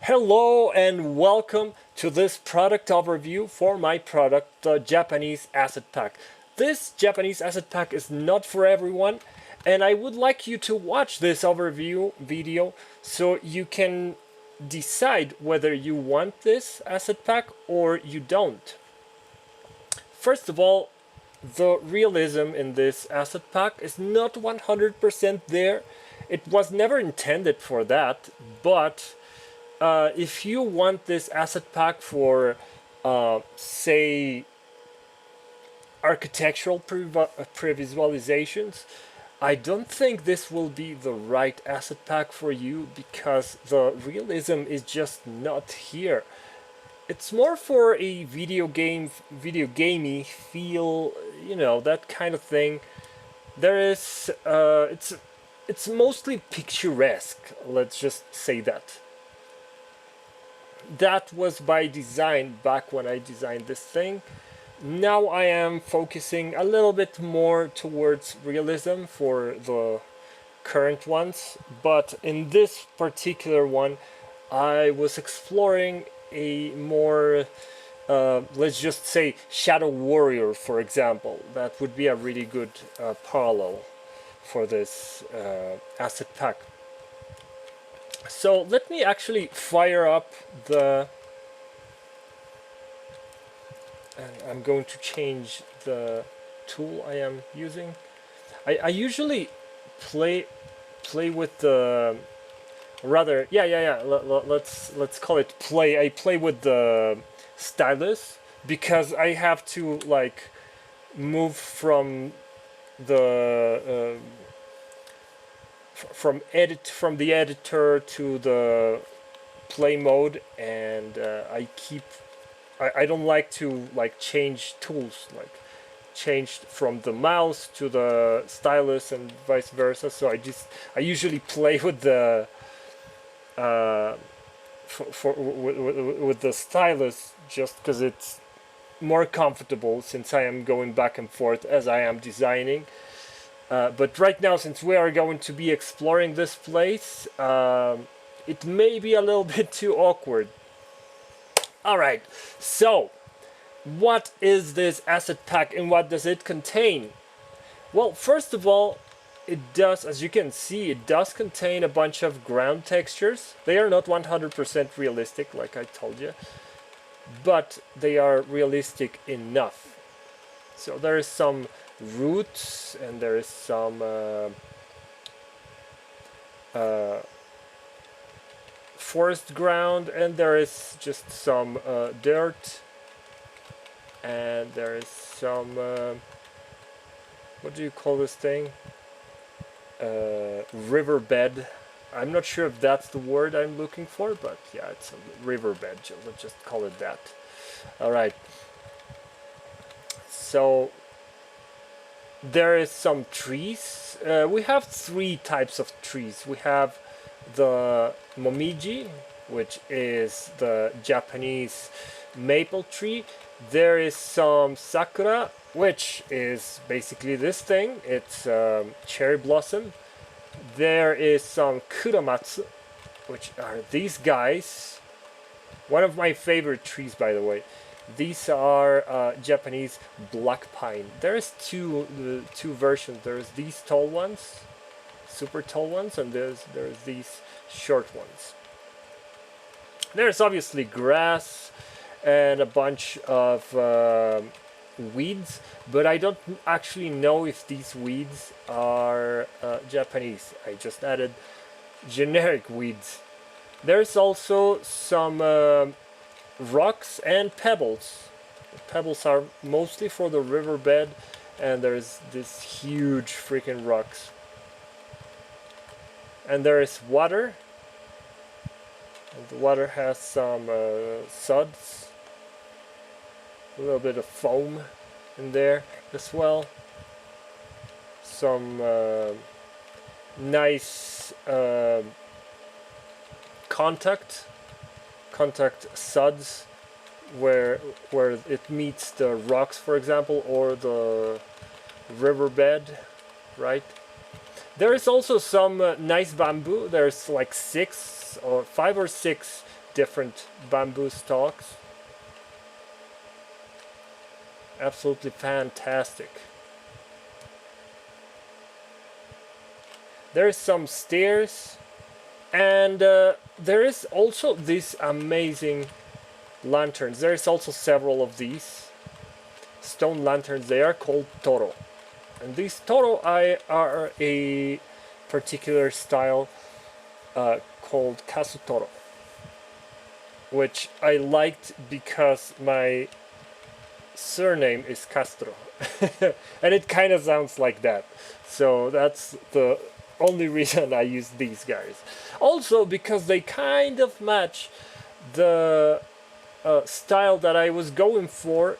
Hello and welcome to this product overview for my product, the Japanese Asset Pack. This Japanese Asset Pack is not for everyone, and I would like you to watch this overview video so you can decide whether you want this asset pack or you don't. First of all, the realism in this asset pack is not 100% there. It was never intended for that, but if you want this asset pack for, say, architectural pre-visualizations, I don't think this will be the right asset pack for you because the realism is just not here. It's more for a video gamey feel, that kind of thing. There is, it's mostly picturesque. Let's just say that. That was by design back when I designed this thing. Now I am focusing a little bit more towards realism for the current ones, but in this particular one I was exploring a more let's just say Shadow Warrior, for example. That would be a really good parallel for this asset pack. So let me actually fire up the, and I'm going to change the tool I am using. I usually play with the, rather, let's call it play. I play with the stylus because I have to like move from the from the editor to the play mode, and I don't like to like change tools, like change from the mouse to the stylus and vice versa. So I usually play with the with the stylus just because it's more comfortable, since I am going back and forth as I am designing. But right now, since we are going to be exploring this place, it may be a little bit too awkward. Alright, so what is this asset pack and what does it contain? Well, first of all, it does, as you can see, it does contain a bunch of ground textures. They are not 100% realistic, like I told you, but they are realistic enough. So there is some roots, and there is some forest ground, and there is just some dirt, and there is some what do you call this thing? Riverbed. I'm not sure if that's the word I'm looking for, but yeah, it's a riverbed. Let's just call it that. All right. So there is some trees. We have three types of trees. We have the momiji, which is the Japanese maple tree. There is some sakura, which is basically this thing. It's cherry blossom. There is some kuromatsu, which are these guys. One of my favorite trees, by the way. These are Japanese black pine. There's two versions. There's these tall ones, super tall ones, and there's these short ones. There's obviously grass and a bunch of weeds, but I don't actually know if these weeds are Japanese. I just added generic weeds. There's also some rocks and pebbles. The pebbles are mostly for the riverbed, and there's this huge freaking rocks. And there is water. And the water has some suds, a little bit of foam in there as well. Some nice contact suds where it meets the rocks, for example, or the riverbed, right? There is also some nice bamboo. There's like 5 or 6 different bamboo stalks. Absolutely fantastic. There's some stairs, and there is also these amazing lanterns. There's also several of these stone lanterns. They are called Toro, and these Toro are a particular style called Kasutoro, which I liked because my surname is Castro, and it kind of sounds like that. So that's the only reason I use these guys. Also because they kind of match the style that I was going for,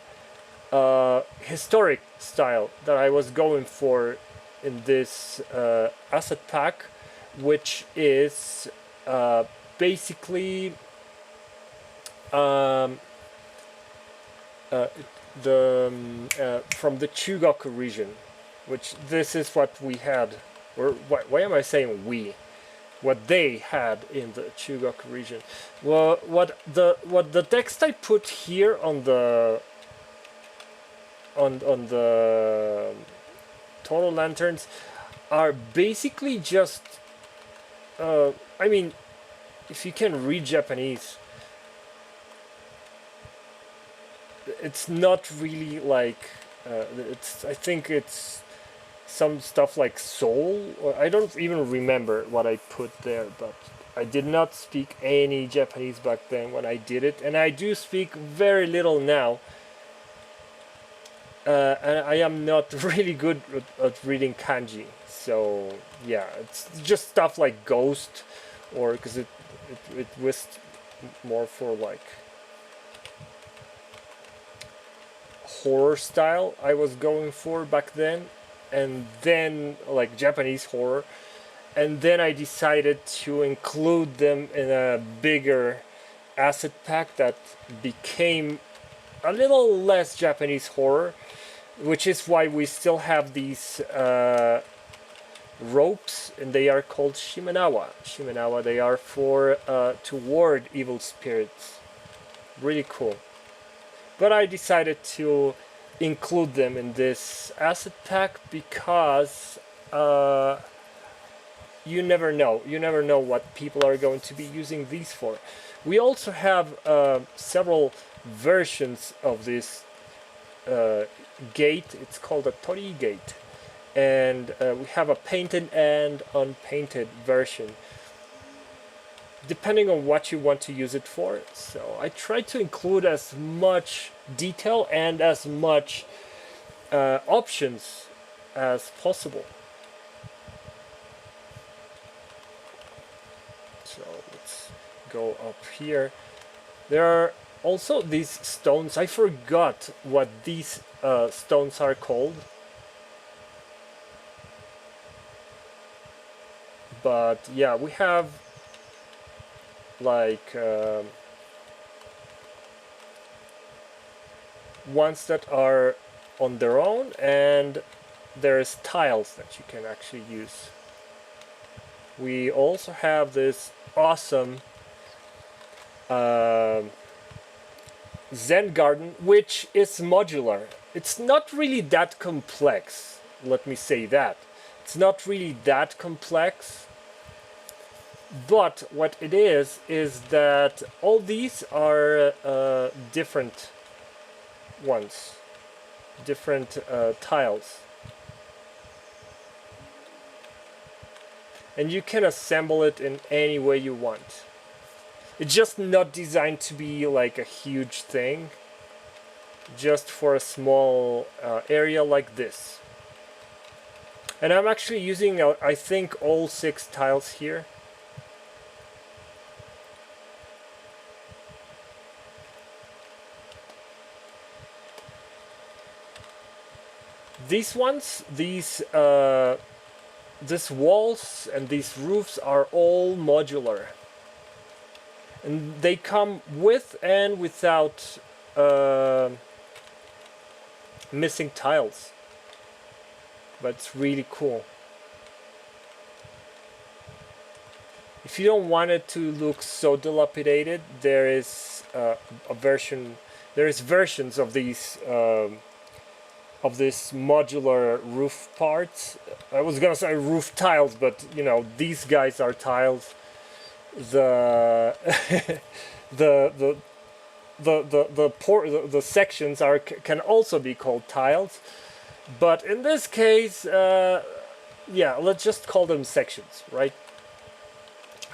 historic style that I was going for in this asset pack, which is basically from the Chugoku region, which this is what we had, or why am I saying we? What they had in the Chugoku region. Well, what the text I put here on the total lanterns are basically just I mean, if you can read Japanese, it's not really like it's, I think it's some stuff like soul, or I don't even remember what I put there, but I did not speak any Japanese back then when I did it, and I do speak very little now, and I am not really good at reading kanji. So yeah, it's just stuff like ghost, or because it was more for like horror style I was going for back then, and then like Japanese horror, and then I decided to include them in a bigger asset pack that became a little less Japanese horror, which is why we still have these ropes, and they are called Shimenawa. Shimenawa, they are for to ward evil spirits. Really cool. But I decided to include them in this asset pack because you never know. You never know what people are going to be using these for. We also have several versions of this gate. It's called a Torii gate. And we have a painted and unpainted version, depending on what you want to use it for. So I try to include as much detail and as much options as possible. So let's go up here. There are also these stones. I forgot what these stones are called, but yeah, we have like ones that are on their own, and there's tiles that you can actually use. We also have this awesome Zen garden, which is modular. It's not really that complex, let me say that. It's not really that complex. But what it is that all these are different ones, different tiles. And you can assemble it in any way you want. It's just not designed to be like a huge thing, just for a small area like this. And I'm actually using, I think, all 6 tiles here. These ones, these walls and these roofs are all modular, and they come with and without missing tiles, but it's really cool. if you don't want it to look so dilapidated, there is a version. There is versions of these of this modular roof parts. I was gonna say roof tiles, but you know these guys are tiles. The the the sections are can also be called tiles, but in this case, yeah, let's just call them sections, right?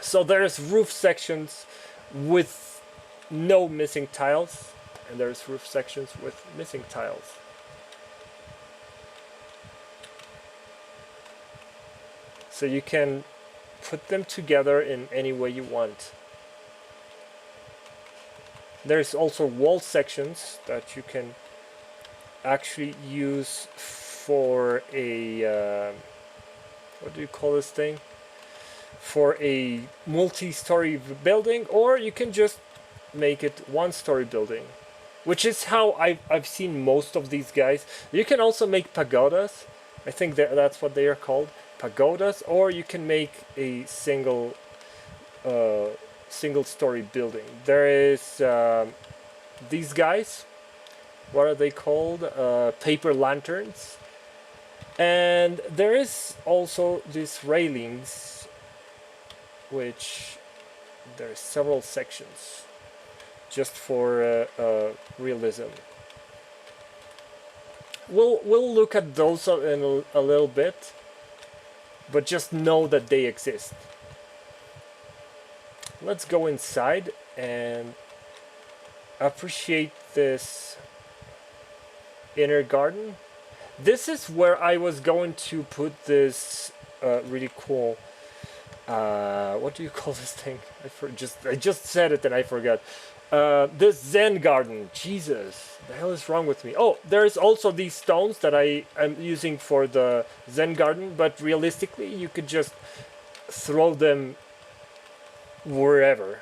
So there's roof sections with no missing tiles, and there's roof sections with missing tiles. So you can put them together in any way you want. There's also wall sections that you can actually use for a what do you call this thing? For a multi-story building, or you can just make it one-story building, which is how I've seen most of these guys. You can also make pagodas. I think that's what they are called, pagodas, or you can make a single story building. There is these guys, what are they called? Paper lanterns. And there is also these railings, which there are several sections just for realism. We'll look at those in a little bit, but just know that they exist. Let's go inside and appreciate this inner garden. This is where I was going to put this really cool what do you call this thing? I just said it and I forgot. This Zen garden. Jesus, the hell is wrong with me? Oh, there's also these stones that I am using for the Zen garden, but realistically you could just throw them wherever.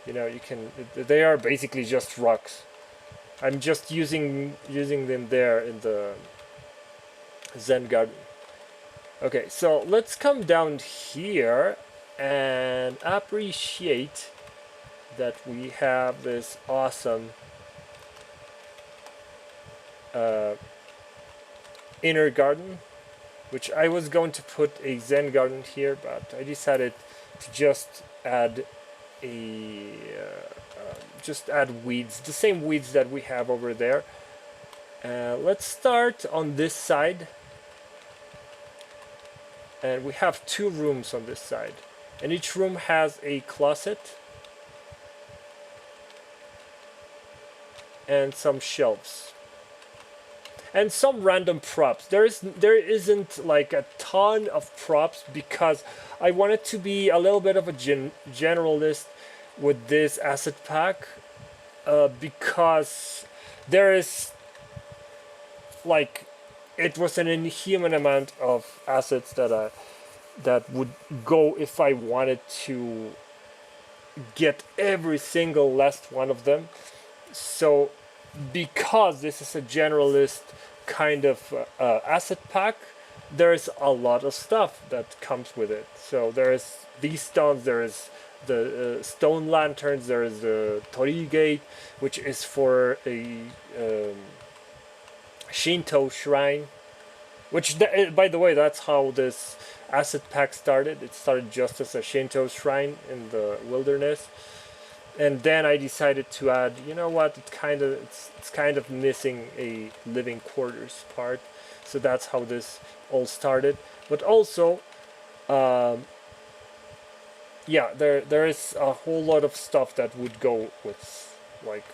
You know, you can. They are basically just rocks. I'm just using them there in the Zen garden. Okay, so let's come down here and appreciate that we have this awesome inner garden, which I was going to put a Zen garden here, but I decided to just add weeds, the same weeds that we have over there. Let's start on this side. And we have 2 rooms on this side, and each room has a closet and some shelves and some random props. There isn't like a ton of props because I wanted to be a little bit of a generalist with this asset pack, because there is like it was an inhuman amount of assets that would go if I wanted to get every single last one of them. So because this is a generalist kind of asset pack, there's a lot of stuff that comes with it. So there is these stones, there is the stone lanterns, there is the Torii gate, which is for a Shinto shrine, which by the way, that's how this asset pack started. It started just as a Shinto shrine in the wilderness, and then I decided to add, you know what, it's kind of missing a living quarters part, so that's how this all started. But also yeah, there is a whole lot of stuff that would go with, like,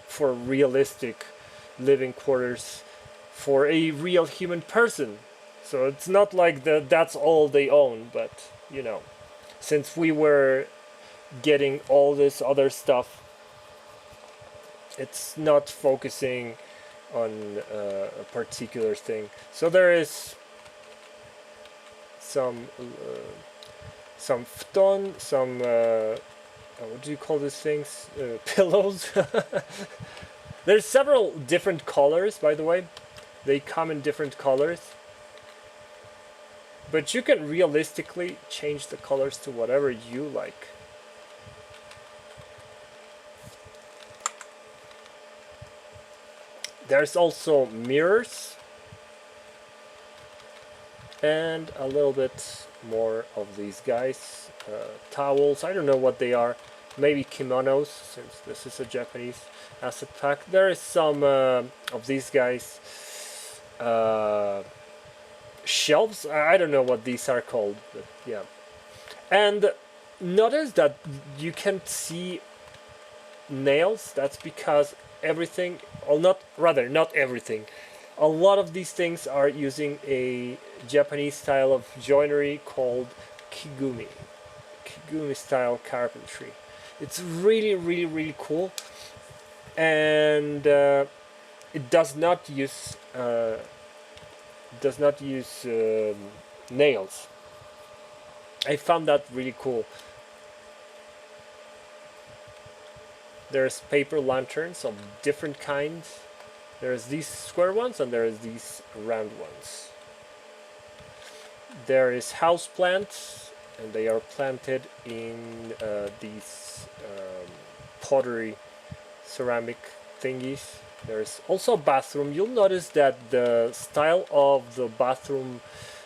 for realistic living quarters for a real human person. So it's not like that's all they own, but you know, since we were getting all this other stuff, it's not focusing on a particular thing. So there is some futon, some what do you call these things? Pillows. There's several different colors, by the way. They come in different colors. but you can realistically change the colors to whatever you like. There's also mirrors and a little bit more of these guys. Towels, I don't know what they are. Maybe kimonos, since this is a Japanese asset pack. There is some of these guys. Shelves, I don't know what these are called, but yeah. And notice that you can see nails. That's because everything, or not everything, a lot of these things are using a Japanese style of joinery called kigumi style carpentry. It's really, really, really cool, and it does not use nails. I found that really cool. There's paper lanterns of different kinds. There's these square ones and there's these round ones. There is house plants, and they are planted in these pottery ceramic thingies. There's also a bathroom. You'll notice that the style of the bathroom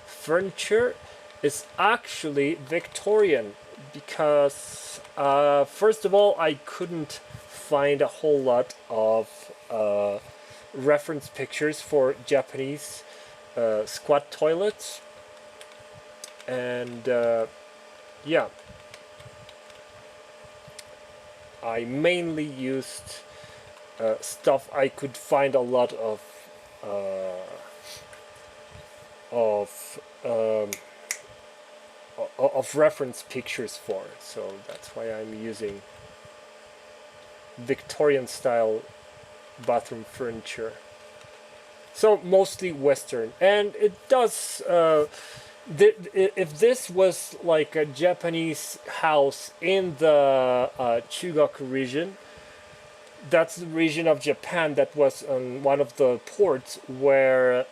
furniture is actually Victorian, because first of all, I couldn't find a whole lot of reference pictures for Japanese squat toilets, and yeah, I mainly used stuff I could find a lot of reference pictures for. So that's why I'm using Victorian style bathroom furniture. So mostly Western, and it does. If this was like a Japanese house in the Chugoku region, that's the region of Japan that was on one of the ports where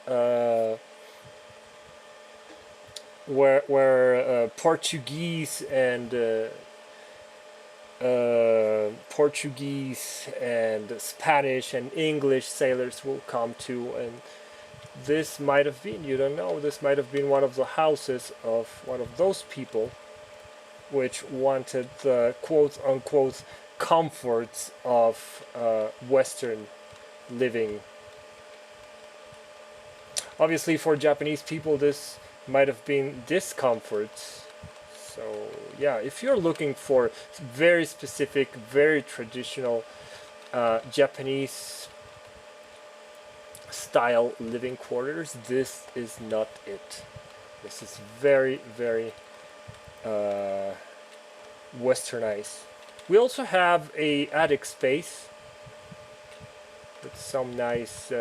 Portuguese and Spanish and English sailors will come to, and this might have been, you don't know, this might have been one of the houses of one of those people which wanted the quote-unquote comforts of Western living. Obviously for Japanese people this might have been discomforts. So yeah, if you're looking for very specific, very traditional Japanese style living quarters, this is not it. This is very, very westernized. We also have a attic space with some nice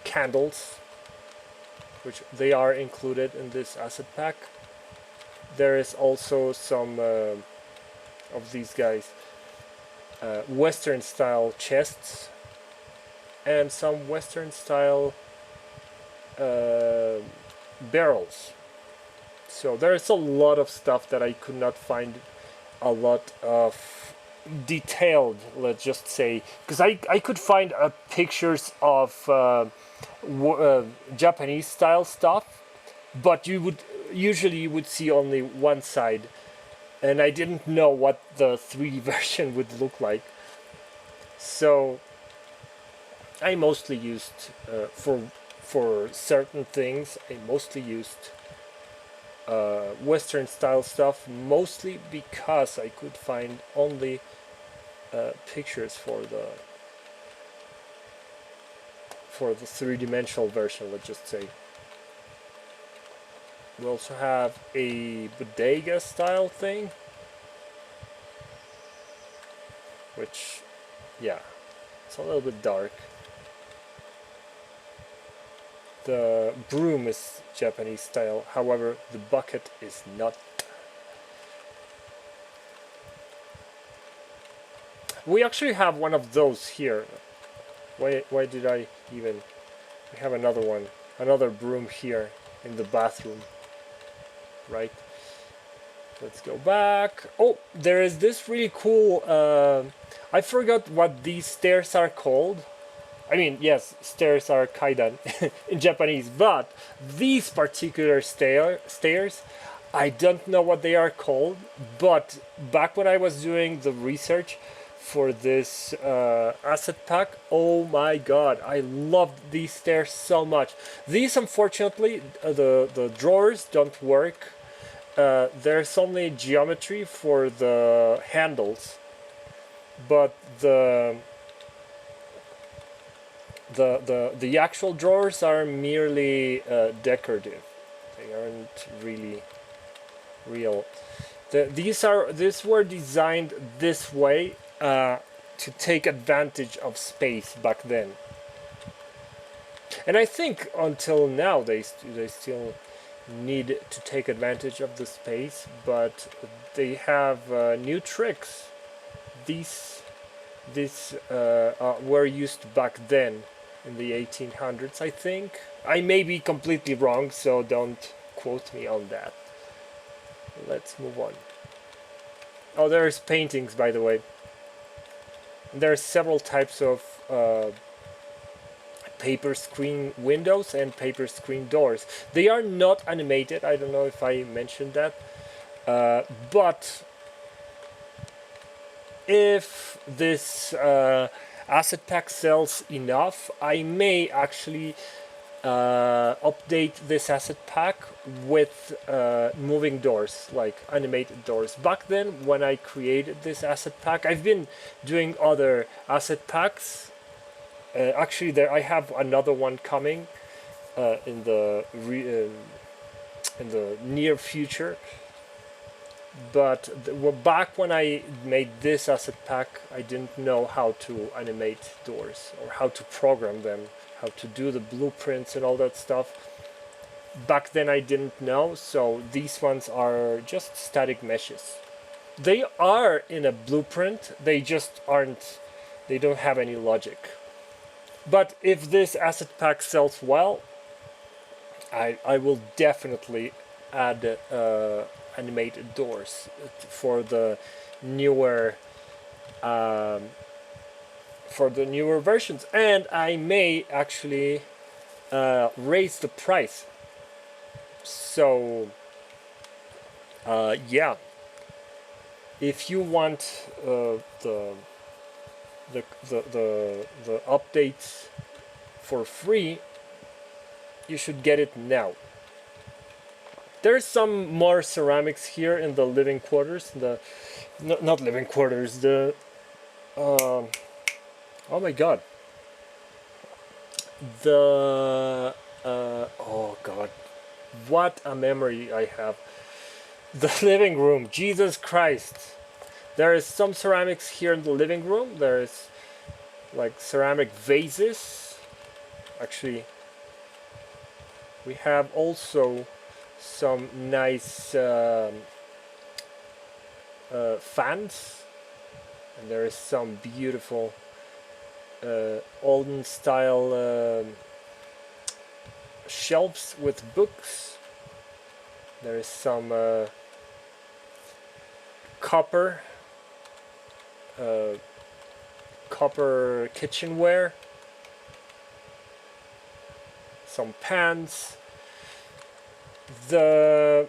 candles, which they are included in this asset pack. There is also some of these guys Western style chests and some Western style barrels. So there's a lot of stuff that I could not find a lot of detailed, let's just say, because I could find pictures of Japanese style stuff, but you would see only one side, and I didn't know what the 3D version would look like. So I mostly used for certain things, I mostly used Western style stuff, mostly because I could find only pictures for the three-dimensional version, let's just say. We also have a bodega style thing, which, yeah, it's a little bit dark. The broom is Japanese style, however, the bucket is not. We actually have one of those here, Why did I even... We have another one. Another broom here in the bathroom. Right? Let's go back. Oh, there is this really cool... I forgot what these stairs are called. I mean, yes, stairs are kaidan in Japanese, but these particular stairs, I don't know what they are called, but back when I was doing the research for this asset pack, oh my god, I loved these stairs so much. These, unfortunately, the drawers don't work. There's only geometry for the handles, but the actual drawers are merely decorative. They aren't really real. These were designed this way to take advantage of space back then. And I think until now they still need to take advantage of the space, but they have new tricks. These were used back then in the 1800s, I think. I may be completely wrong, so don't quote me on that. Let's move on. Oh, there's paintings, by the way. There are several types of paper screen windows and paper screen doors. They are not animated. I don't know if I mentioned that, but if this asset pack sells enough, I may actually update this asset pack with moving doors, like animated doors. Back then, when I created this asset pack, I've been doing other asset packs. Actually, I have another one coming in the near future. But back when I made this asset pack, I didn't know how to animate doors or how to program them, how to do the blueprints and all that stuff. Back then I didn't know, so these ones are just static meshes. They are in a blueprint, they just aren't, they don't have any logic. But if this asset pack sells well, I will definitely add animated doors for the newer versions, and I may actually raise the price. So yeah, if you want the updates for free, you should get it now. There's some more ceramics here in the living quarters. Not living quarters. Oh my god. Oh god, what a memory I have. The living room. Jesus Christ. There is some ceramics here in the living room. There is like ceramic vases. Actually, we have also some nice fans, and there is some beautiful olden style shelves with books. There is some copper kitchenware, some pans. The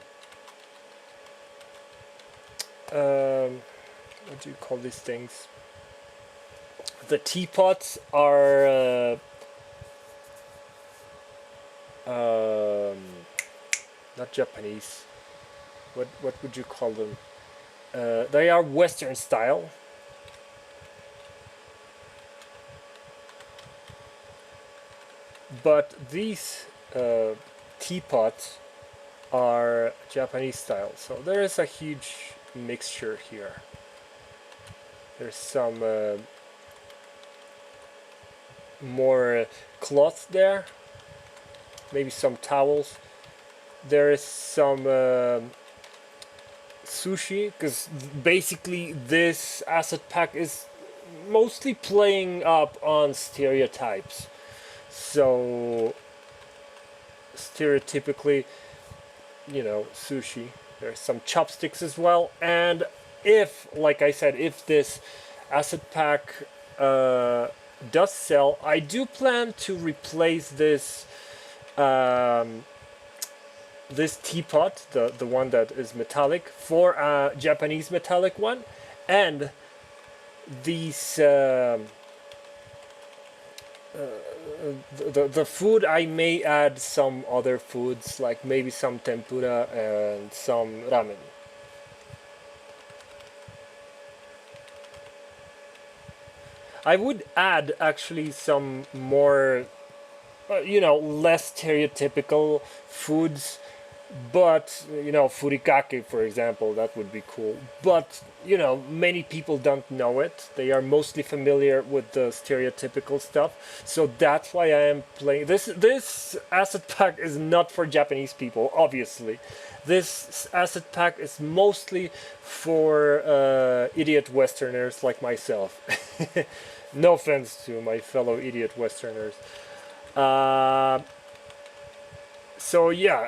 what do you call these things? The teapots are not Japanese. What would you call them? They are Western style. But these teapots are Japanese style, so there is a huge mixture here. There's some more cloth there, maybe some towels. There is some sushi, because basically this asset pack is mostly playing up on stereotypes. So stereotypically, you know, sushi. There's some chopsticks as well. And if, like I said, if this asset pack does sell, I do plan to replace this this teapot, the one that is metallic, for a Japanese metallic one, and these the food, I may add some other foods, like maybe some tempura and some ramen. I would add actually some more, you know, less stereotypical foods, but you know, furikake, for example, that would be cool. But you know, many people don't know it. They are mostly familiar with the stereotypical stuff, so that's why I am playing this. This asset pack is not for Japanese people, obviously. This asset pack is mostly for idiot Westerners like myself. No offense to my fellow idiot Westerners. So yeah,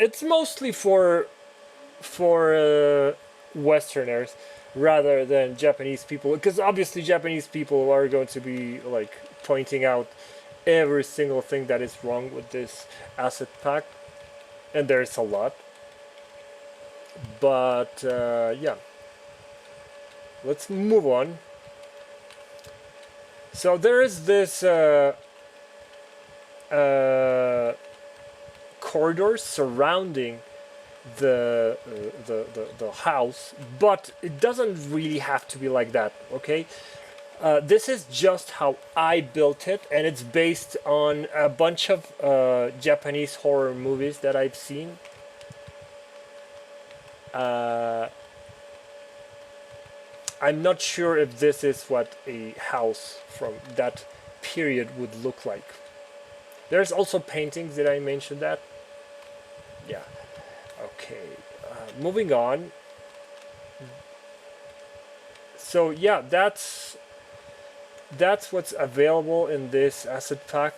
it's mostly for Westerners rather than Japanese people, because obviously Japanese people are going to be like pointing out every single thing that is wrong with this asset pack, and there's a lot. But yeah, let's move on. So there is this corridor surrounding the house, but it doesn't really have to be like that. Okay, this is just how I built it, and it's based on a bunch of Japanese horror movies that I've seen. I'm not sure if this is what a house from that period would look like. There's also paintings. Did I mention that? Yeah. Okay. Moving on. So yeah, that's what's available in this asset pack.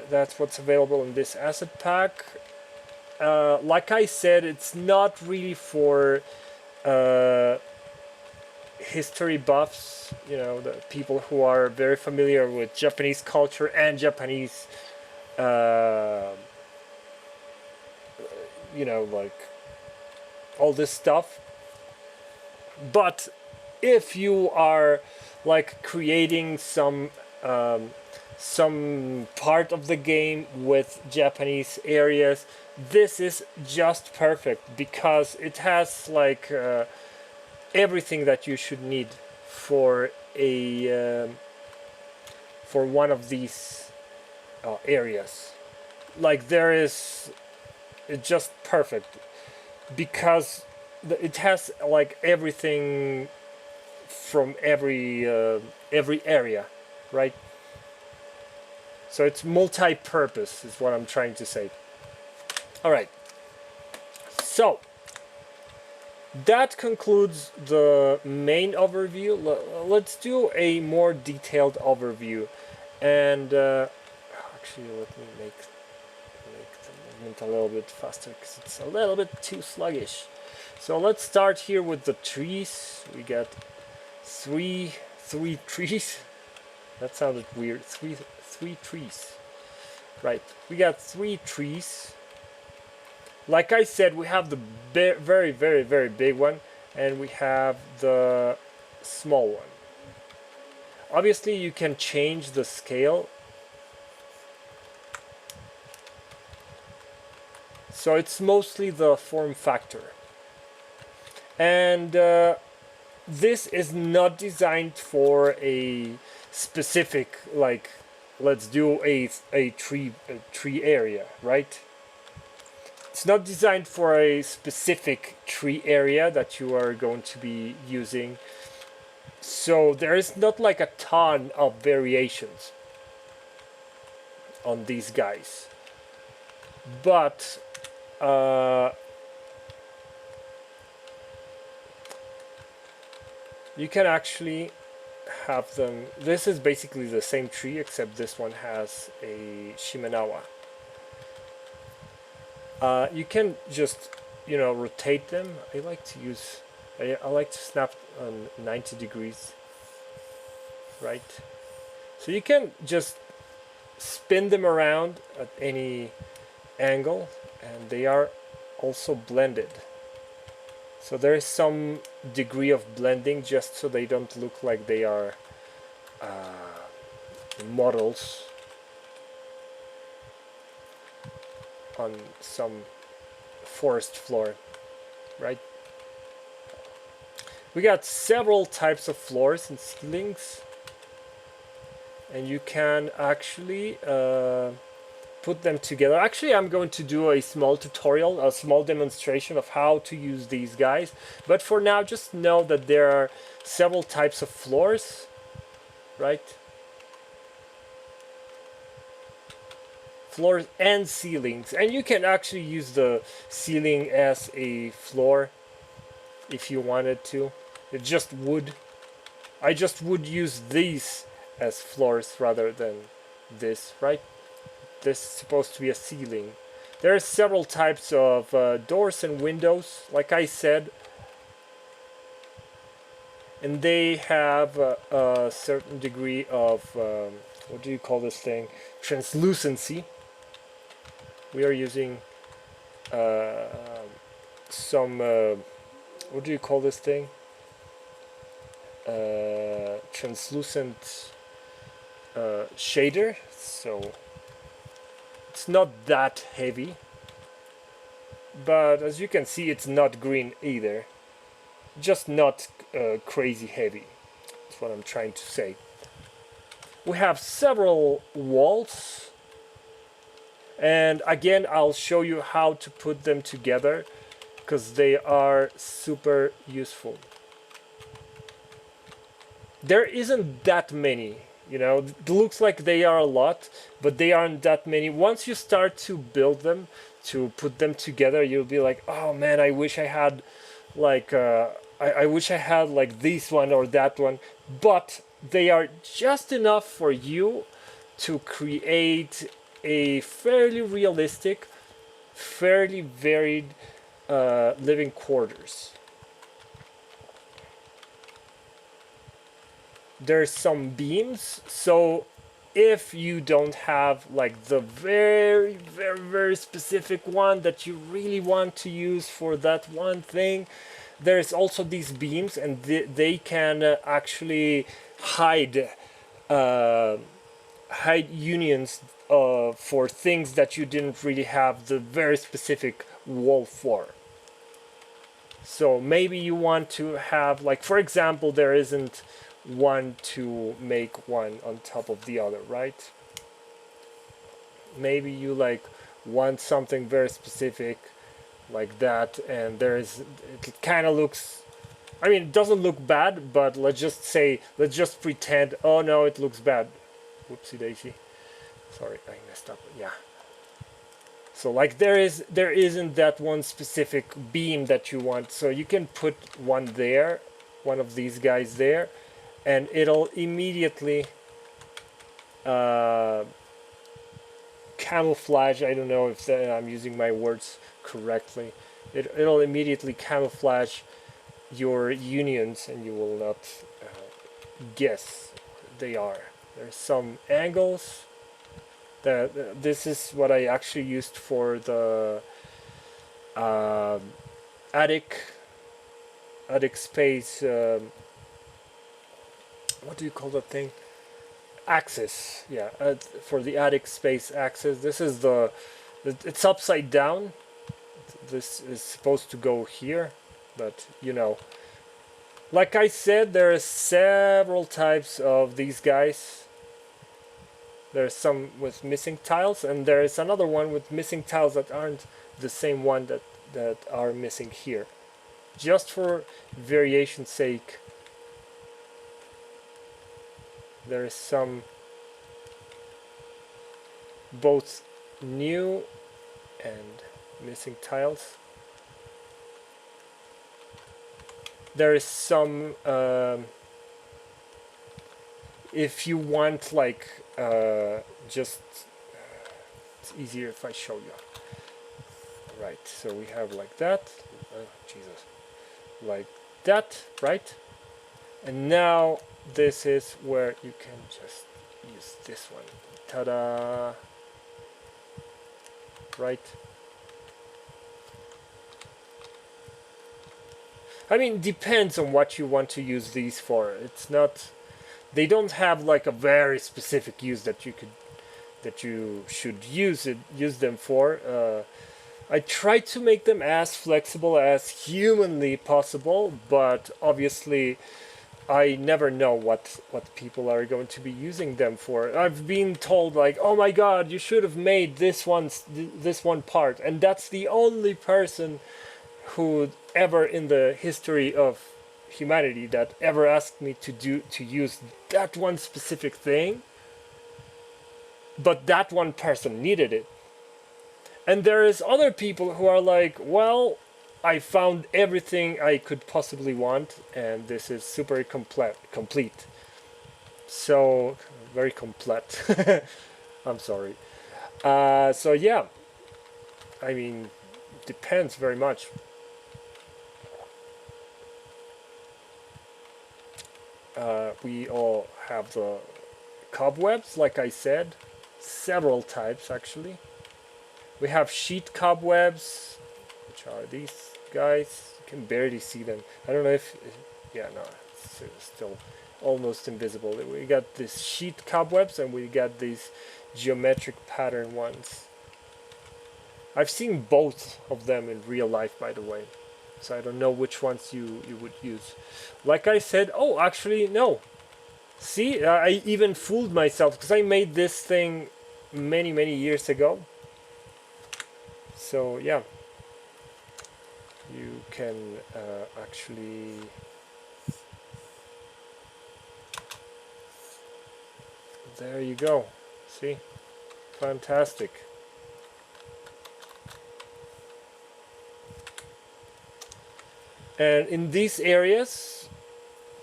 That's what's available in this asset pack. Like I said, it's not really for history buffs, you know, the people who are very familiar with Japanese culture and Japanese, you know, like all this stuff. But if you are like creating some part of the game with Japanese areas, this is just perfect, because it has like everything that you should need for a for one of these areas. Like there is, it's just perfect, because it has like everything from every area, right? So it's multi-purpose is what I'm trying to say. All right. So that concludes the main overview. Let's do a more detailed overview. And actually, let me make the movement a little bit faster, because it's a little bit too sluggish. So let's start here with the trees. We got three trees. That sounded weird. Three trees. Right. We got 3 trees. Like I said, we have the very, very, very big one, and we have the small one. Obviously, you can change the scale. So it's mostly the form factor. And this is not designed for a specific, like, let's do a tree area, right? It's not designed for a specific tree area that you are going to be using. So there is not like a ton of variations on these guys. But you can actually have them. This is basically the same tree, except this one has a Shimenawa. You can just, rotate them. I like to use, I like to snap on 90 degrees, right? So you can just spin them around at any angle, and they are also blended. So there is some degree of blending just so they don't look like they are models on some forest floor, right? We got several types of floors and ceilings, and you can actually put them together. Actually, I'm going to do a small tutorial, a small demonstration of how to use these guys. But for now, just know that there are several types of floors, right? Floors and ceilings. And you can actually use the ceiling as a floor if you wanted to. It's just wood. I just would use these as floors rather than this, right? This is supposed to be a ceiling. There are several types of doors and windows, like I said, and they have a certain degree of what do you call this thing? Translucency. We are using some what do you call this thing? Translucent shader. So it's not that heavy, but as you can see, it's not green either. Just not crazy heavy. That's what I'm trying to say. We have several walls, and again I'll show you how to put them together because they are super useful. There isn't that many, it looks like they are a lot, but they aren't that many. Once you start to build them, to put them together, you'll be like, oh man, I wish I had like I wish I had like this one or that one, but they are just enough for you to create a fairly realistic, fairly varied living quarters. There's some beams, so if you don't have like the very, very, very specific one that you really want to use for that one thing, there's also these beams, and they can actually hide unions for things that you didn't really have the very specific wall for. So maybe you want to have, like, for example, there isn't one to make one on top of the other, right? Maybe you like want something very specific like that, and it kind of looks, I mean, it doesn't look bad, but let's just pretend, oh no, it looks bad. Whoopsie daisy. Sorry, I messed up. Yeah. So like there isn't that one specific beam that you want, so you can put one there, one of these guys there, and it'll immediately camouflage. I don't know if I'm using my words correctly. It'll immediately camouflage your unions, and you will not guess what they are. There's some angles. This is what I actually used for the attic space. What do you call that thing? Axis. Yeah, for the attic space axis. This is it's upside down. This is supposed to go here, but like I said, there are several types of these guys. There's some with missing tiles, and there is another one with missing tiles that aren't the same one that are missing here. Just for variation's sake, there is some both new and missing tiles. there is some if you want like just it's easier if I show you. Right, so we have like that. Jesus, like that, right? And now this is where you can just use this one. Ta-da! Right? I mean, depends on what you want to use these for. It's not. They don't have like a very specific use that you should use them for. I try to make them as flexible as humanly possible, but obviously I never know what people are going to be using them for. I've been told like, oh my god, you should have made this one part, and that's the only person who ever in the history of humanity that ever asked me to use that one specific thing, but that one person needed it. And there is other people who are like, well, I found everything I could possibly want, and this is super complete. So, very complete. I'm sorry. So yeah, I mean, depends very much. We all have the cobwebs, like I said, several types actually. We have sheet cobwebs, which are these guys. You can barely see them. I don't know if yeah, no, it's still almost invisible. We got these sheet cobwebs and we got these geometric pattern ones. I've seen both of them in real life, by the way, so I don't know which ones you would use. Like I said, oh, actually, no. See, I even fooled myself because I made this thing many years ago. So yeah, you can actually there you go. See, fantastic. And in these areas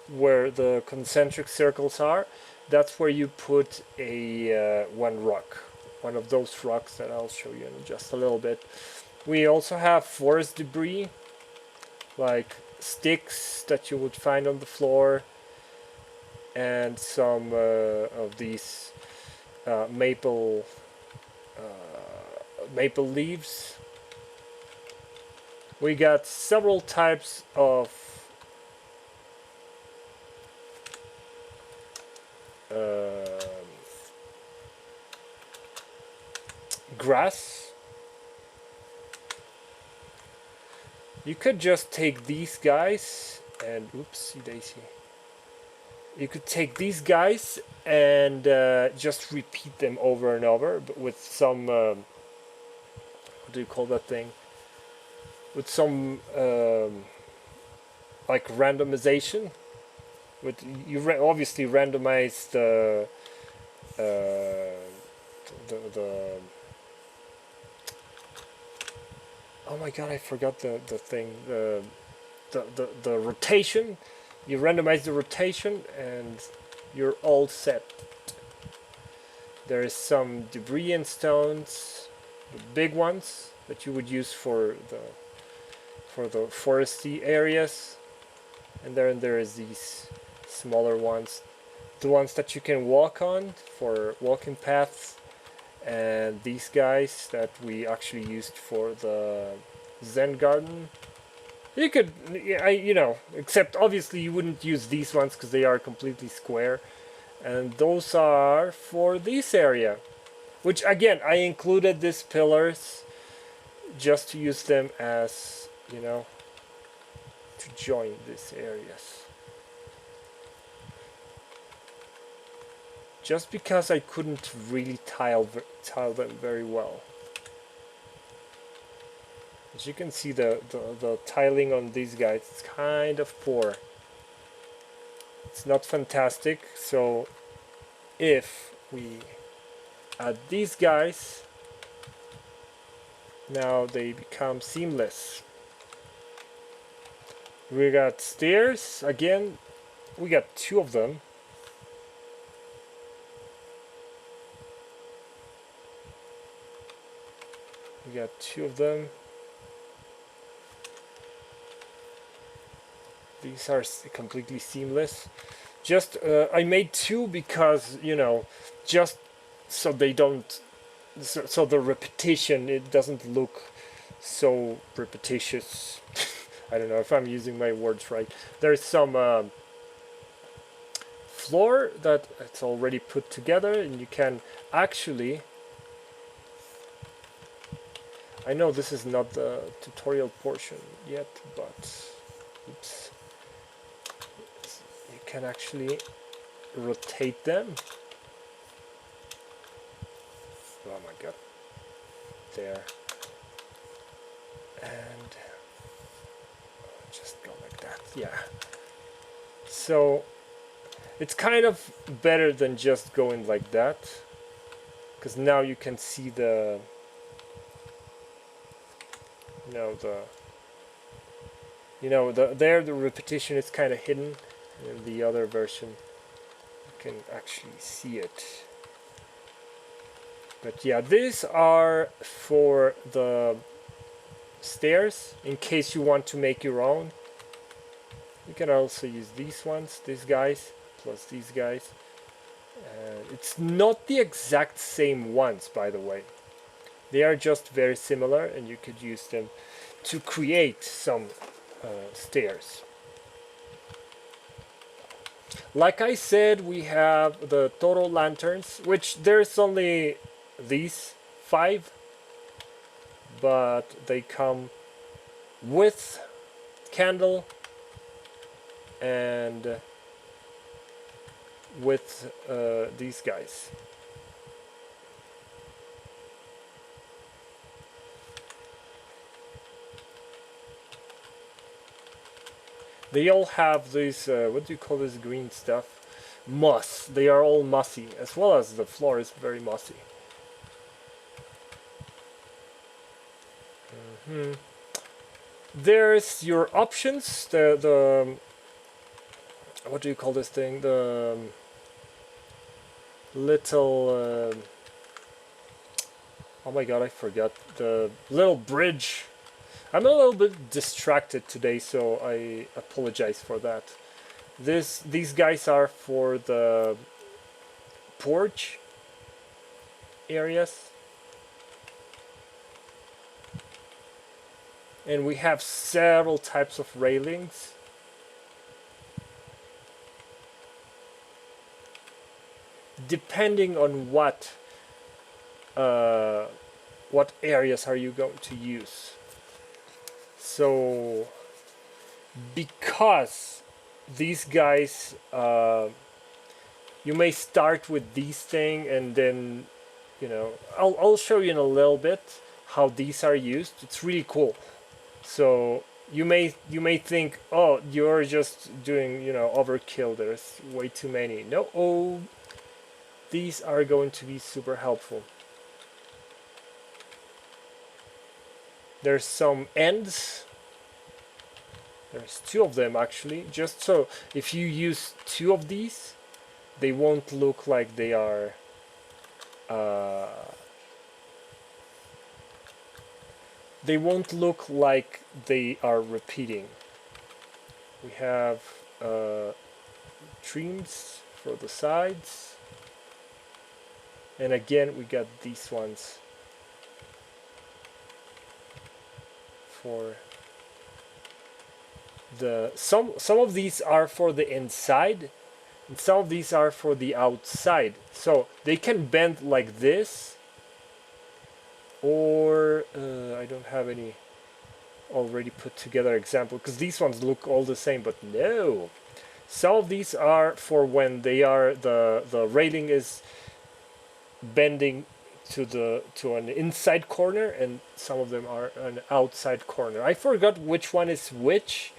where the concentric circles are, that's where you put a one rock, one of those rocks that I'll show you in just a little bit. We also have forest debris, like sticks that you would find on the floor, and some of these maple leaves. We got several types of grass. You could just take these guys and oopsie daisy. You could take these guys and just repeat them over and over, but with some what do you call that thing? With some like randomization. With you obviously randomize the oh my god, I forgot the thing, the rotation. You randomize the rotation and you're all set. There is some debris and stones, the big ones that you would use for the foresty areas, and then there is these smaller ones, the ones that you can walk on for walking paths, and these guys that we actually used for the Zen garden. You could, except obviously you wouldn't use these ones because they are completely square, and those are for this area, which again I included these pillars just to use them as, to join these areas. Just because I couldn't really tile them very well. As you can see, the tiling on these guys is kind of poor. It's not fantastic, so if we add these guys, now they become seamless. We got stairs again. We got 2 of them. We got 2 of them. These are completely seamless. Just I made 2 because, you know, just so they don't, so the repetition, it doesn't look so repetitious. I don't know if I'm using my words right. There's some floor that it's already put together, and you can actually, I know this is not the tutorial portion yet, but oops, you can actually rotate them. Oh my god, there, and just go like that. Yeah, so it's kind of better than just going like that, because now you can see the, there the repetition is kind of hidden. In the other version you can actually see it. But yeah, these are for the stairs in case you want to make your own. You can also use these ones, these guys plus these guys. It's not the exact same ones, by the way. They are just very similar, and you could use them to create some stairs. Like I said, we have the total lanterns, which there's only these 5, but they come with candle and with these guys. They all have this, what do you call this green stuff? Moss. They are all mossy, as well as the floor is very mossy. There's your options. The what do you call this thing? The little. Oh my god, I forgot the little bridge. I'm a little bit distracted today, so I apologize for that. These guys are for the porch areas. And we have several types of railings. Depending on what areas are you going to use. So, because these guys, you may start with these thing, and then, I'll show you in a little bit how these are used. It's really cool. So you may think, oh, you're just doing, overkill. There's way too many. No, these are going to be super helpful. There's some ends. There's 2 of them actually. Just so if you use 2 of these, they won't look like they are. They won't look like they are repeating. We have trims for the sides, and again we got these ones for the some of these are for the inside, and some of these are for the outside. So they can bend like this. Or I don't have any already put together example, because these ones look all the same, but no. Some of these are for when they are the railing is bending to an inside corner, and some of them are an outside corner. I forgot which one is which,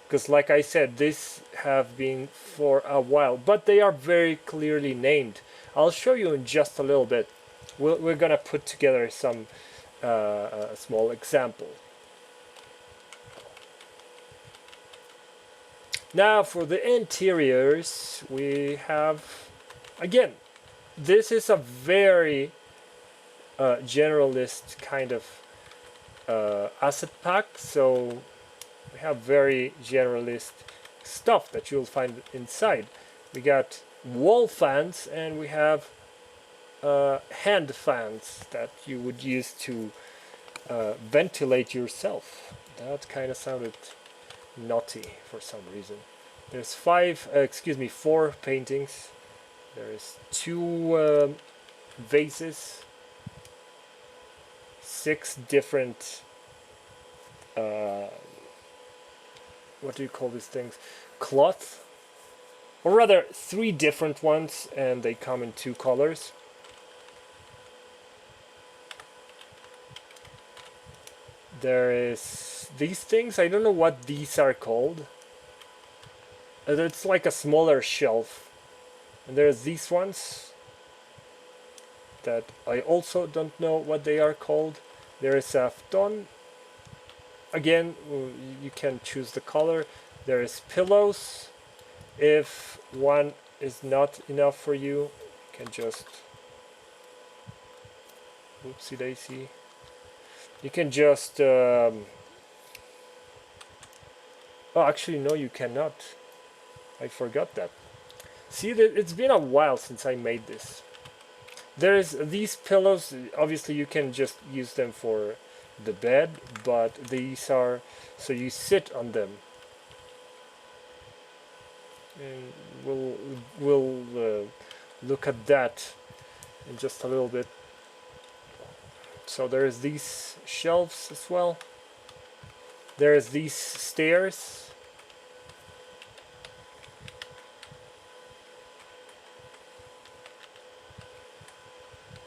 because like I said, these have been for a while, but they are very clearly named. I'll show you in just a little bit. We're gonna put together some a small example. Now for the interiors, we have, again, this is a very generalist kind of asset pack, so we have very generalist stuff that you'll find inside. We got wall fans, and we have hand fans that you would use to ventilate yourself. That kind of sounded naughty for some reason. There's four paintings. There's two vases, 6 different what do you call these things? Cloth, or rather 3 different ones, and they come in 2 colors. There is these things. I don't know what these are called. It's like a smaller shelf. And there's these ones that I also don't know what they are called. There is a futon. Again, you can choose the color. There is pillows. If one is not enough for you, you can just oopsie daisy. You can just oh, actually no, you cannot. I forgot that. See, it's been a while since I made this. There's these pillows. Obviously you can just use them for the bed, but these are so you sit on them. And we'll look at that in just a little bit. So there's these shelves as well. There's these stairs.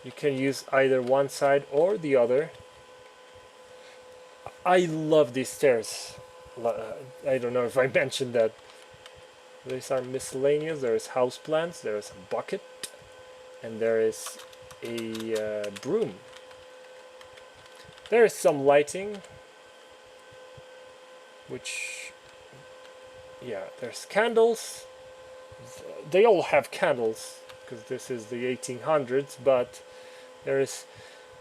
You can use either one side or the other. I love these stairs. I don't know if I mentioned that. These are miscellaneous. There is houseplants, there is a bucket, and there is a broom. There is some lighting, which, yeah, there's candles. They all have candles because this is the 1800s, but there is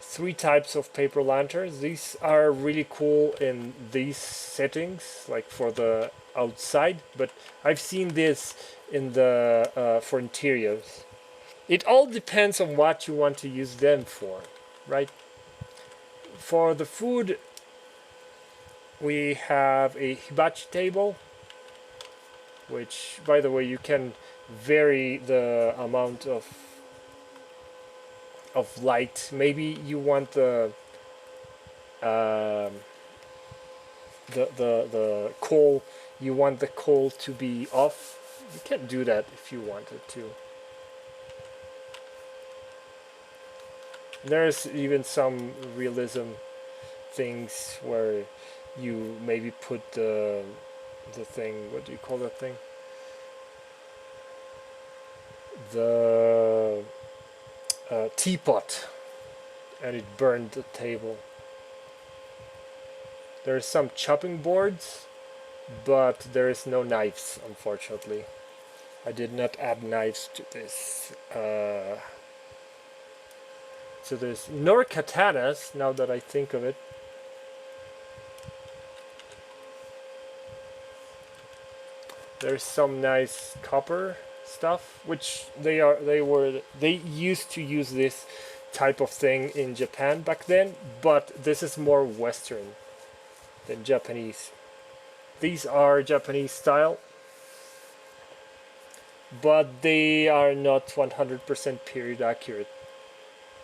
3 types of paper lanterns. These are really cool in these settings, like for the outside, but I've seen this in the for interiors. It all depends on what you want to use them for, right? For the food, we have a hibachi table, which, by the way, you can vary the amount of light. Maybe you want the coal. You want the coal to be off. You can do that if you wanted to. There's even some realism things where you maybe put the thing. What do you call that thing? The teapot, and it burned the table. There's some chopping boards, but there is no knives, unfortunately. I did not add knives to this. So there's nor katanas, now that I think of it. There's some nice copper stuff, which they used to use this type of thing in Japan back then, but this is more Western than Japanese. These are Japanese style, but they are not 100% period accurate.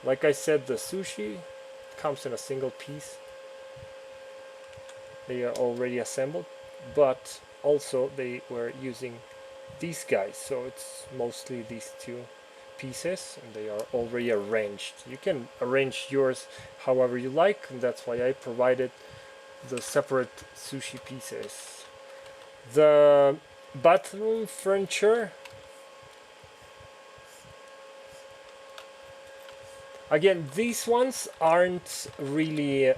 Like I said, the sushi comes in a single piece. They are already assembled, but also they were using these guys, so it's mostly these 2 pieces, and they are already arranged. You can arrange yours however you like, and that's why I provided the separate sushi pieces. The bathroom furniture, again, these ones aren't really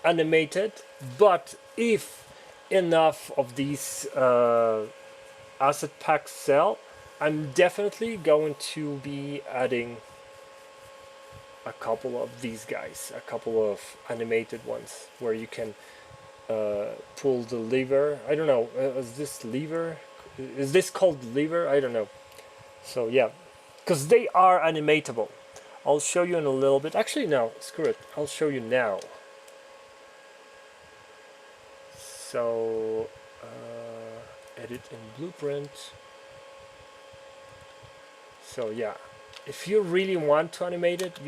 animated, but if enough of these asset packs sell, I'm definitely going to be adding a couple of these guys, a couple of animated ones where you can pull the lever. I don't know, is this lever? Is this called lever? I don't know. So yeah, because they are animatable. I'll show you in a little bit. Actually, no, screw it. I'll show you now. So, edit in blueprint. So yeah, if you really want to animate it,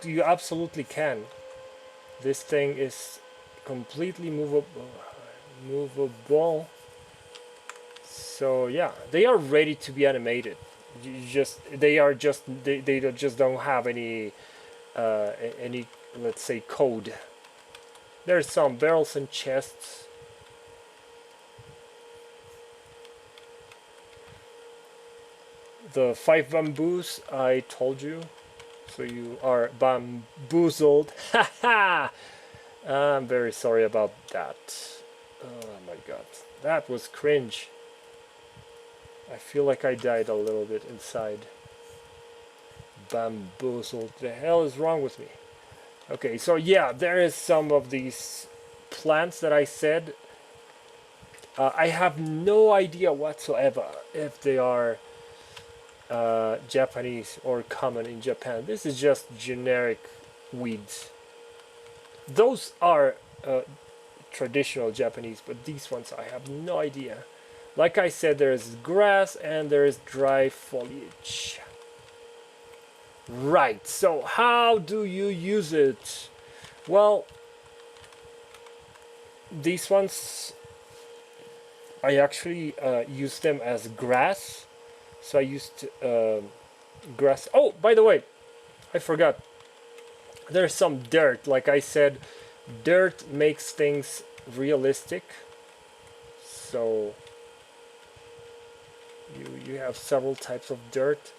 you absolutely can. This thing is completely movable. So yeah, they are ready to be animated. They just don't have any let's say code. There's some barrels and chests. The 5 bamboos I told you, so you are bamboozled. Haha! I'm very sorry about that. Oh my god, that was cringe. I feel like I died a little bit inside. Bamboozled. The hell is wrong with me? Okay, so yeah, there is some of these plants that I said. I have no idea whatsoever if they are Japanese or common in Japan. This is just generic weeds. Those are traditional Japanese, but these ones I have no idea. Like I said, there is grass and there is dry foliage. Right, so how do you use it? Well, these ones, I actually use them as grass. So I used grass. Oh, by the way, I forgot. There's some dirt. Like I said, dirt makes things realistic. So you have several types of dirt.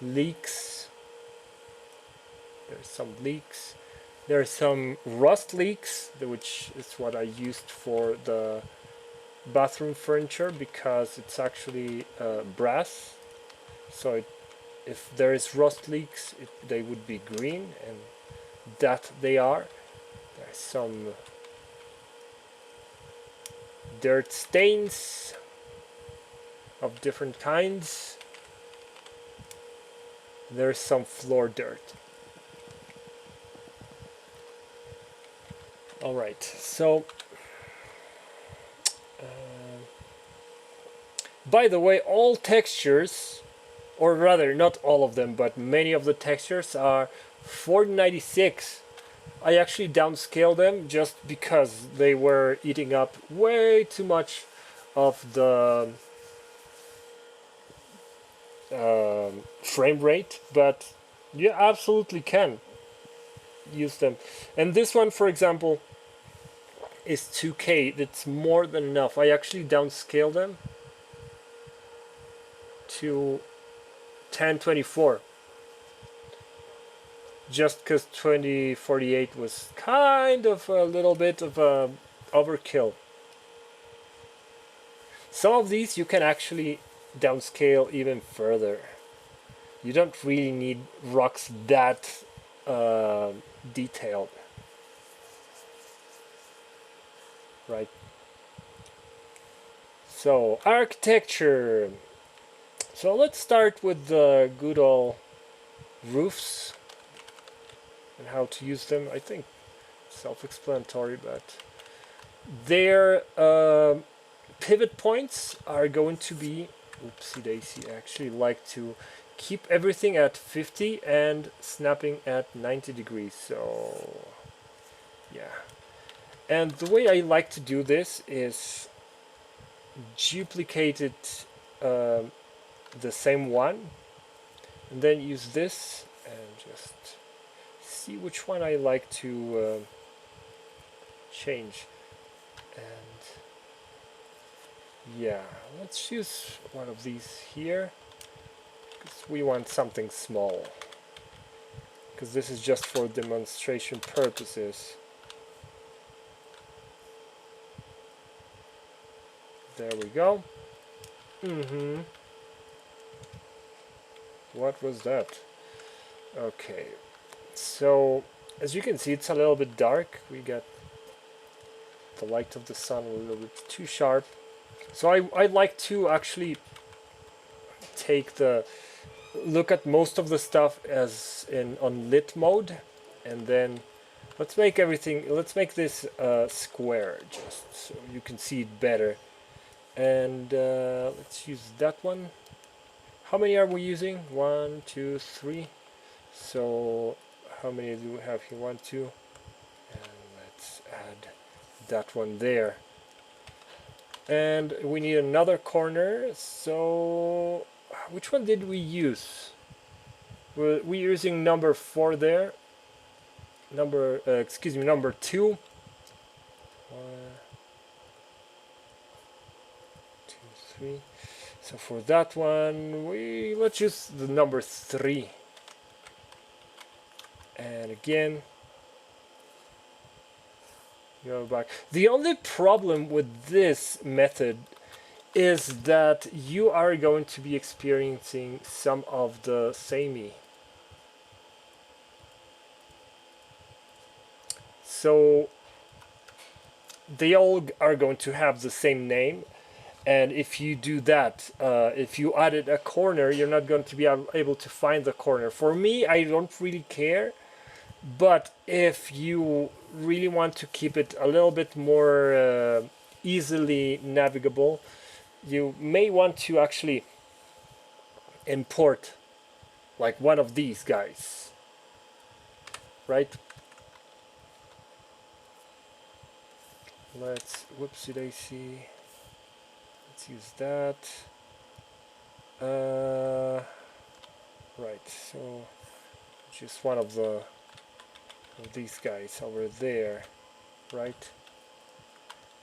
Leaks. There's some leaks. There's some rust leaks, which is what I used for the bathroom furniture because it's actually brass. So if there is rust leaks, they would be green, and that they are. There's some dirt stains of different kinds. There's some floor dirt. Alright, so by the way, all textures, or rather not all of them, but many of the textures are 496. I actually downscaled them just because they were eating up way too much of the frame rate, but you absolutely can use them. And this one, for example, is 2K. That's more than enough. I actually downscaled them to 1024 just because 2048 was kind of a little bit of a overkill. Some of these you can actually downscale even further. You don't really need rocks that detailed, right? So architecture. So let's start with the good old roofs and how to use them. I think self-explanatory, but their pivot points are going to be, oopsie daisy, I actually like to keep everything at 50 and snapping at 90 degrees. So yeah, and the way I like to do this is duplicate it the same one and then use this and just see which one I like to change. And yeah, let's use one of these here because we want something small, because this is just for demonstration purposes. There we go. What was that? Okay, so as you can see, it's a little bit dark. We got the light of the sun a little bit too sharp. So I like to actually take the look at most of the stuff as in on lit mode, and then let's make this square just so you can see it better. And let's use that one. How many are we using? 1, 2, 3. So how many do we have here? 1, 2, and let's add that one there. And we need another corner. So which one did we use? We're using number 4 there. Number 2. 1, 2, 3. So for that one, let's use the number 3. And again, go back. The only problem with this method is that you are going to be experiencing some of the samey. So they all are going to have the same name, and if you do that, if you added a corner, you're not going to be able to find the corner. For me, I don't really care, but if you really want to keep it a little bit more easily navigable, you may want to actually import like one of these guys, right? Let's whoopsie daisy. Let's use that. Right. So just one of these guys over there, right?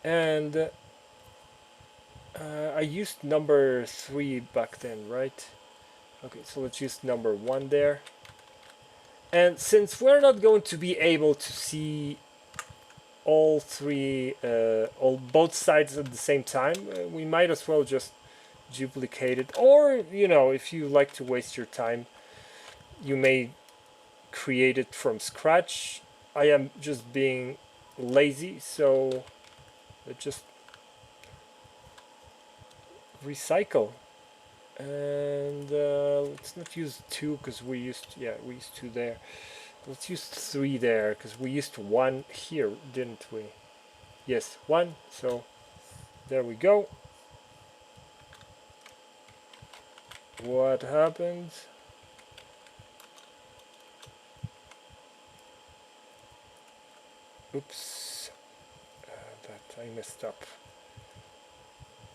And I used number 3 back then, right? Okay, so let's use number 1 there. And since we're not going to be able to see all both sides at the same time, we might as well just duplicate it. Or, you know, if you like to waste your time, you may create it from scratch. I am just being lazy, so let's just recycle. And let's not use 2 because we used 2 there. Let's use 3 there because we used 1 here, didn't we? Yes, 1. So there we go. What happened? Oops, that I messed up.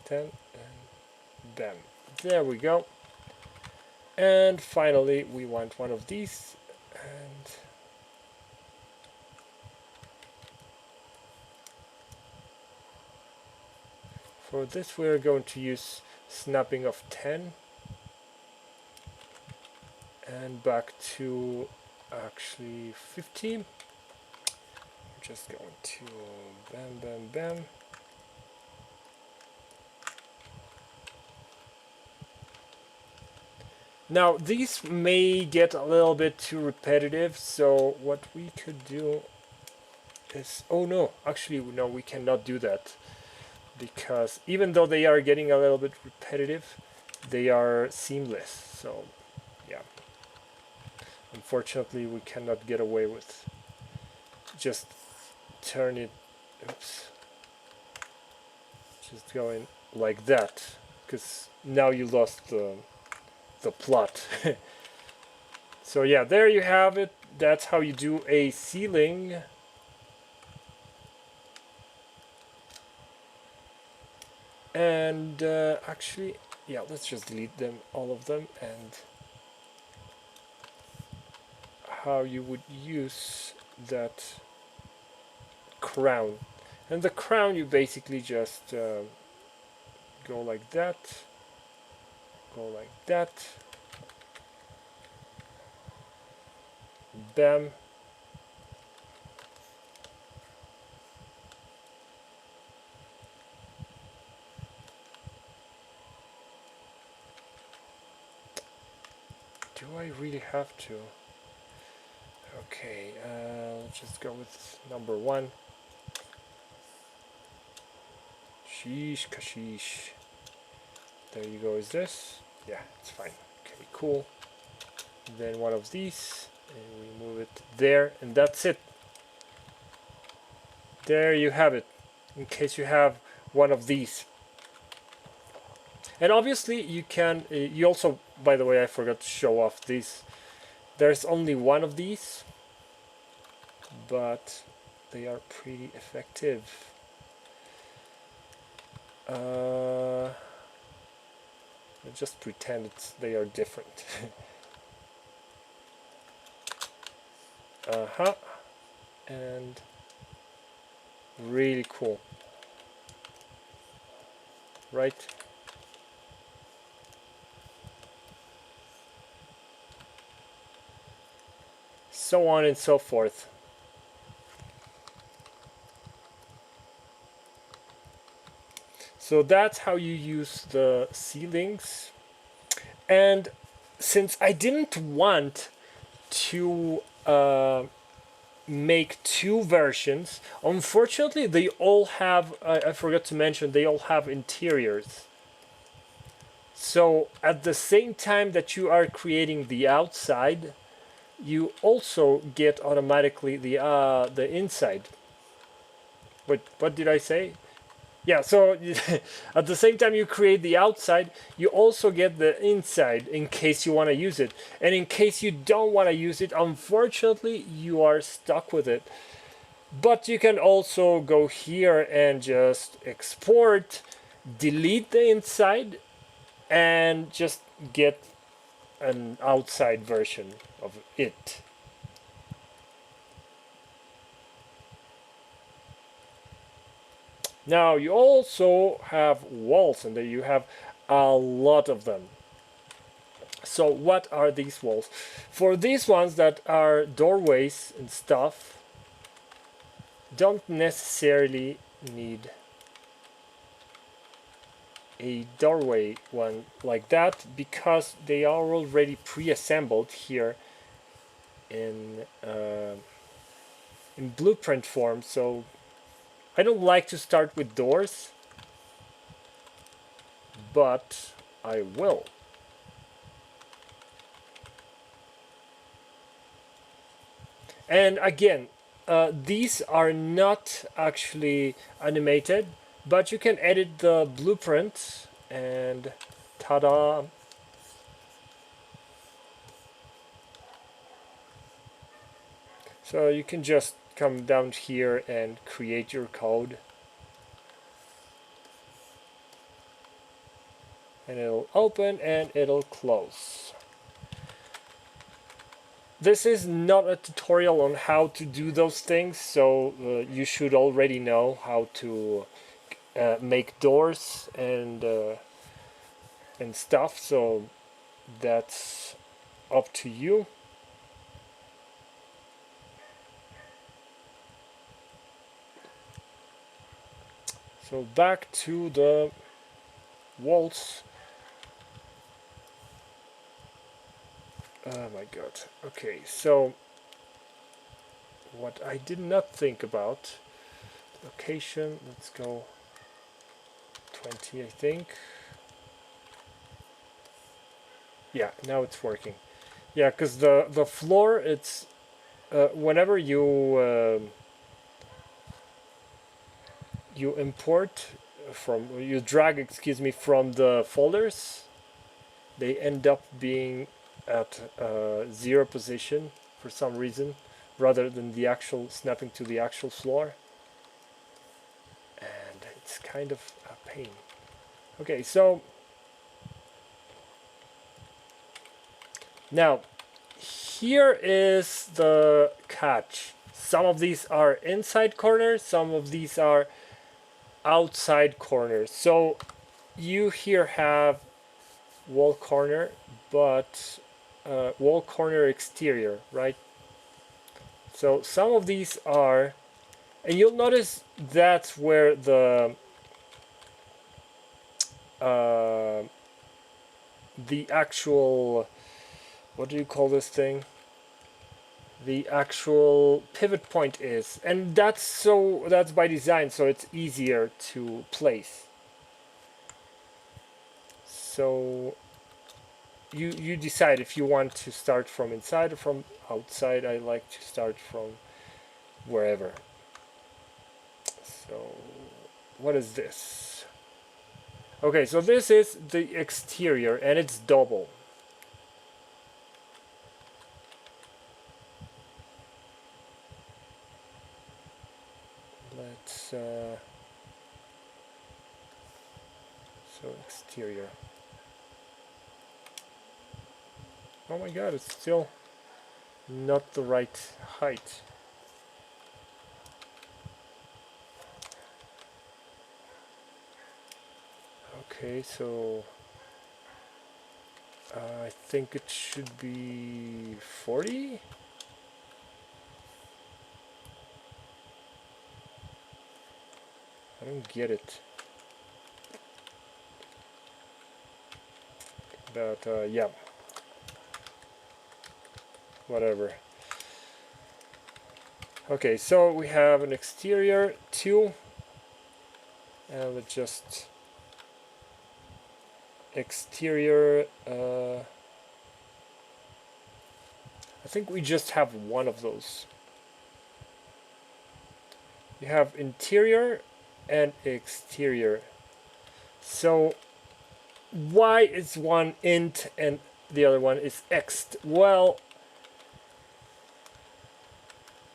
10 and bam. There we go. And finally, we want one of these. And for this, we're going to use snapping of 10. And back to actually 50. We're just going to bam, bam, bam. Now these may get a little bit too repetitive, so what we could do is, oh no, actually no, we cannot do that, because even though they are getting a little bit repetitive, they are seamless. So yeah, unfortunately we cannot get away with just turn it, oops, just going like that, because now you lost the plot. So yeah, there you have it. That's how you do a ceiling. And actually, yeah, let's just delete them, all of them, and how you would use that crown. And the crown, you basically just go like that, go like that, bam, do I really have to? Okay, let's just go with number 1. Sheesh kashish. There you go, is this? Yeah, it's fine. Okay, cool. Then one of these, and we move it there, and that's it. There you have it, in case you have one of these. And obviously you can, you also, by the way, I forgot to show off these. There's only one of these, but they are pretty effective. Just pretend they are different. And really cool, right? So on and so forth. So that's how you use the ceilings. And since I didn't want to make 2 versions, unfortunately they all have, I forgot to mention, they all have interiors. So at the same time that you are creating the outside, you also get automatically the inside. What did I say? Yeah, so at the same time you create the outside, you also get the inside in case you want to use it. And in case you don't want to use it, unfortunately, you are stuck with it. But you can also go here and just export, delete the inside, and just get an outside version of it. Now you also have walls, and there you have a lot of them. So what are these walls? For these ones that are doorways and stuff, don't necessarily need a doorway one like that, because they are already pre-assembled here in blueprint form. So I don't like to start with doors, but I will. And again, these are not actually animated, but you can edit the blueprint, and ta-da! So you can just come down here and create your code, and it'll open and it'll close. This is not a tutorial on how to do those things, so you should already know how to make doors and stuff, so that's up to you. So back to the walls. Oh my god. Okay, so what I did not think about, location, let's go 20, I think. Yeah, now it's working. Yeah, because the floor, it's whenever you import from, you drag, excuse me, from the folders, they end up being at 0 position for some reason, rather than the actual snapping to the actual floor, and it's kind of a pain. Okay, so now here is the catch. Some of these are inside corners, some of these are outside corners. So you here have wall corner, but wall corner exterior, right? So some of these are, and you'll notice that's where the actual what do you call this thing? The actual pivot point is, and that's by design, so it's easier to place. So you decide if you want to start from inside or from outside. I like to start from wherever. So what is this? Okay, so this is the exterior and it's double. Let's so exterior. Oh my god, it's still not the right height. Okay, so I think it should be 40? I don't get it. But yeah. Whatever. Okay, so we have an exterior 2. And let's just exterior I think we just have one of those. You have interior and exterior. So why is one int and the other one is ext? Well,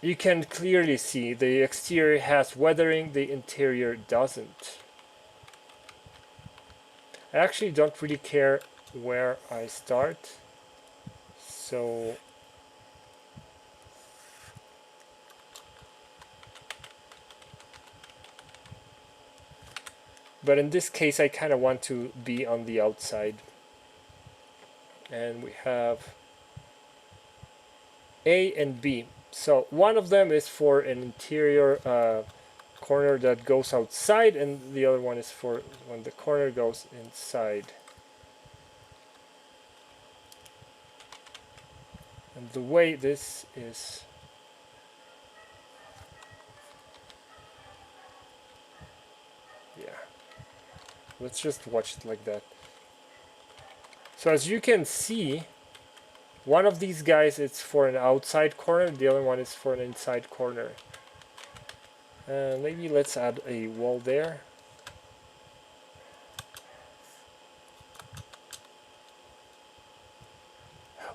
you can clearly see the exterior has weathering, the interior doesn't. I actually don't really care where I start. So but in this case I kind of want to be on the outside. And we have A and B. So one of them is for an interior corner that goes outside, and the other one is for when the corner goes inside. And the way this is, yeah, let's just watch it like that. So as you can see, one of these guys is for an outside corner, the other one is for an inside corner. Maybe let's add a wall there.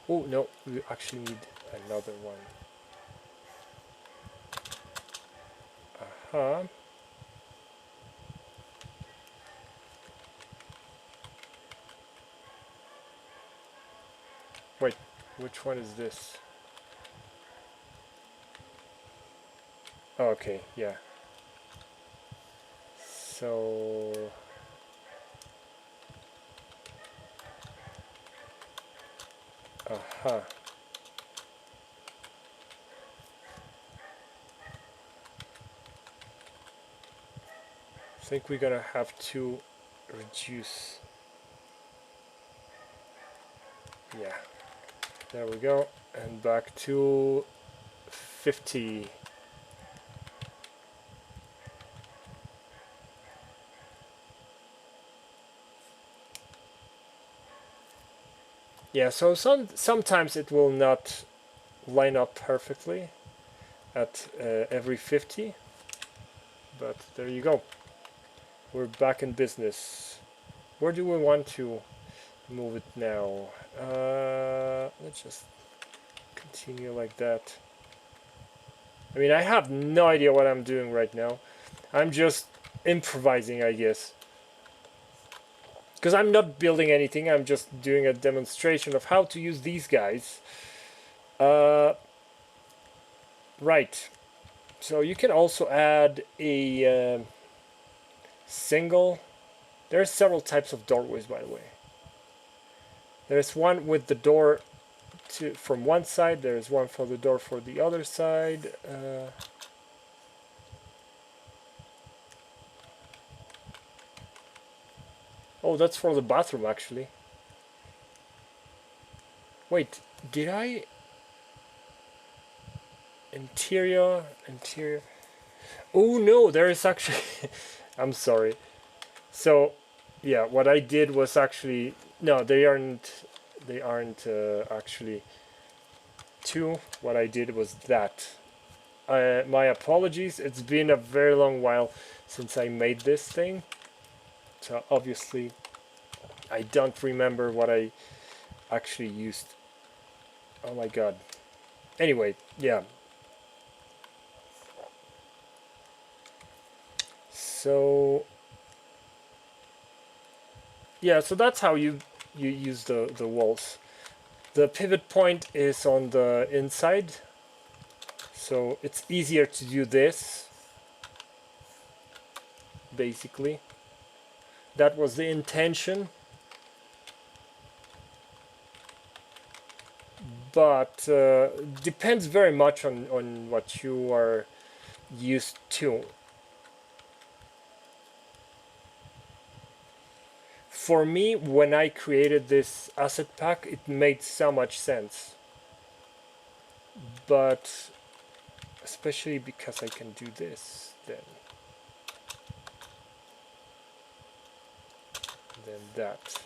Oh no, we actually need another one. Wait, which one is this? Oh, okay, yeah. So I think we're gonna have to reduce. Yeah, there we go, and back to 50. Yeah, so sometimes it will not line up perfectly at every 50, but there you go. We're back in business. Where do we want to move it now? Let's just continue like that. I mean, I have no idea what I'm doing right now. I'm just improvising, I guess. Because I'm not building anything, I'm just doing a demonstration of how to use these guys. Right. So you can also add a single. There are several types of doorways, by the way. There's one with the door from one side. There's one for the door for the other side. Oh, that's for the bathroom, actually. Wait, Did I interior? Oh no, there is actually. I'm sorry. So, yeah, what I did was actually no, they aren't. They aren't actually two. What I did was that. My apologies. It's been a very long while since I made this thing, so obviously I don't remember what I actually used. Oh my god. Anyway, yeah. So yeah, so that's how you use the walls. The pivot point is on the inside, so it's easier to do this. Basically, that was the intention, but depends very much on what you are used to. For me, when I created this asset pack, it made so much sense, but especially because I can do this, then that,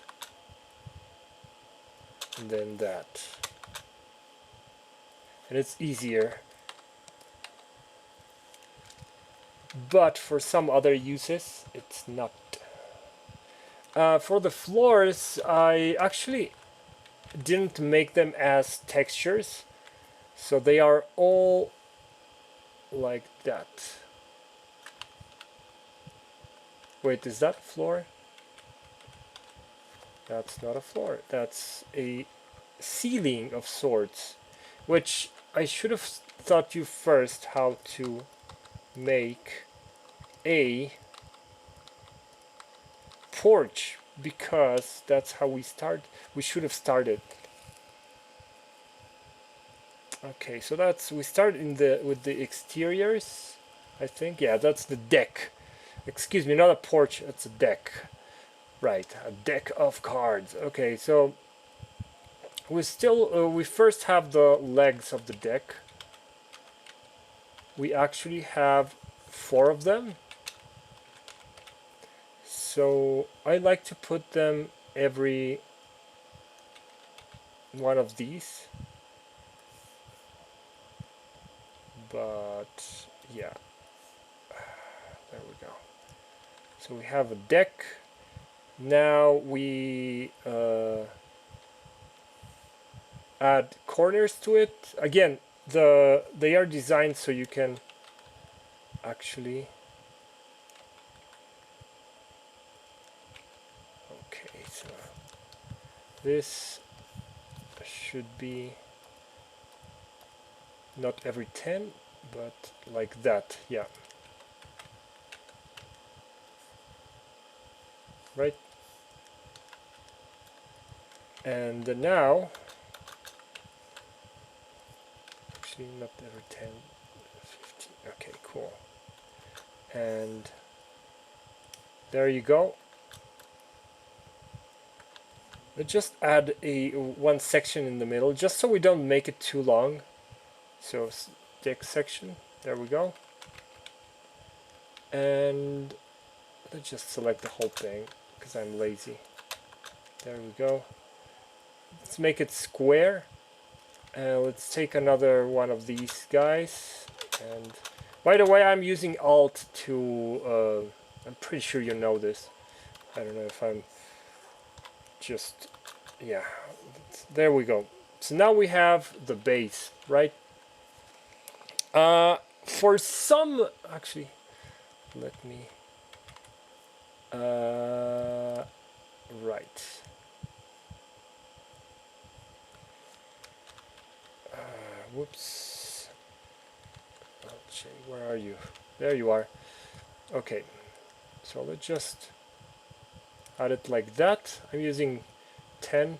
and then that, and it's easier. But for some other uses, it's not. For the floors, I actually didn't make them as textures, so they are all like that. Wait, is that floor? That's not a floor. That's a ceiling of sorts, which I should have taught you first how to make a porch, because that's how we start. We should have started. Okay, so that's we start in the with the exteriors. I think, yeah, that's the deck. Excuse me, not a porch. That's a deck. Right, a deck of cards. Okay, so we first have the legs of the deck. We actually have 4 of them. So I like to put them every one of these. But yeah, there we go. So we have a deck. Now we add corners to it. Again, they are designed so you can actually. Okay, so this should be not every 10, but like that. Yeah. Right. And now, actually not every 10, 15. Okay, cool. And there you go. Let's just add one section in the middle, just so we don't make it too long. So deck section, there we go. And let's just select the whole thing, because I'm lazy. There we go. Let's make it square. Let's take another one of these guys. And by the way, I'm using Alt to... I'm pretty sure you know this. I don't know if I'm just... Yeah, there we go. So now we have the base, right? For some... Actually, let me... right. Whoops. Okay, where are you? There you are. Okay, so let's just add it like that. I'm using 10.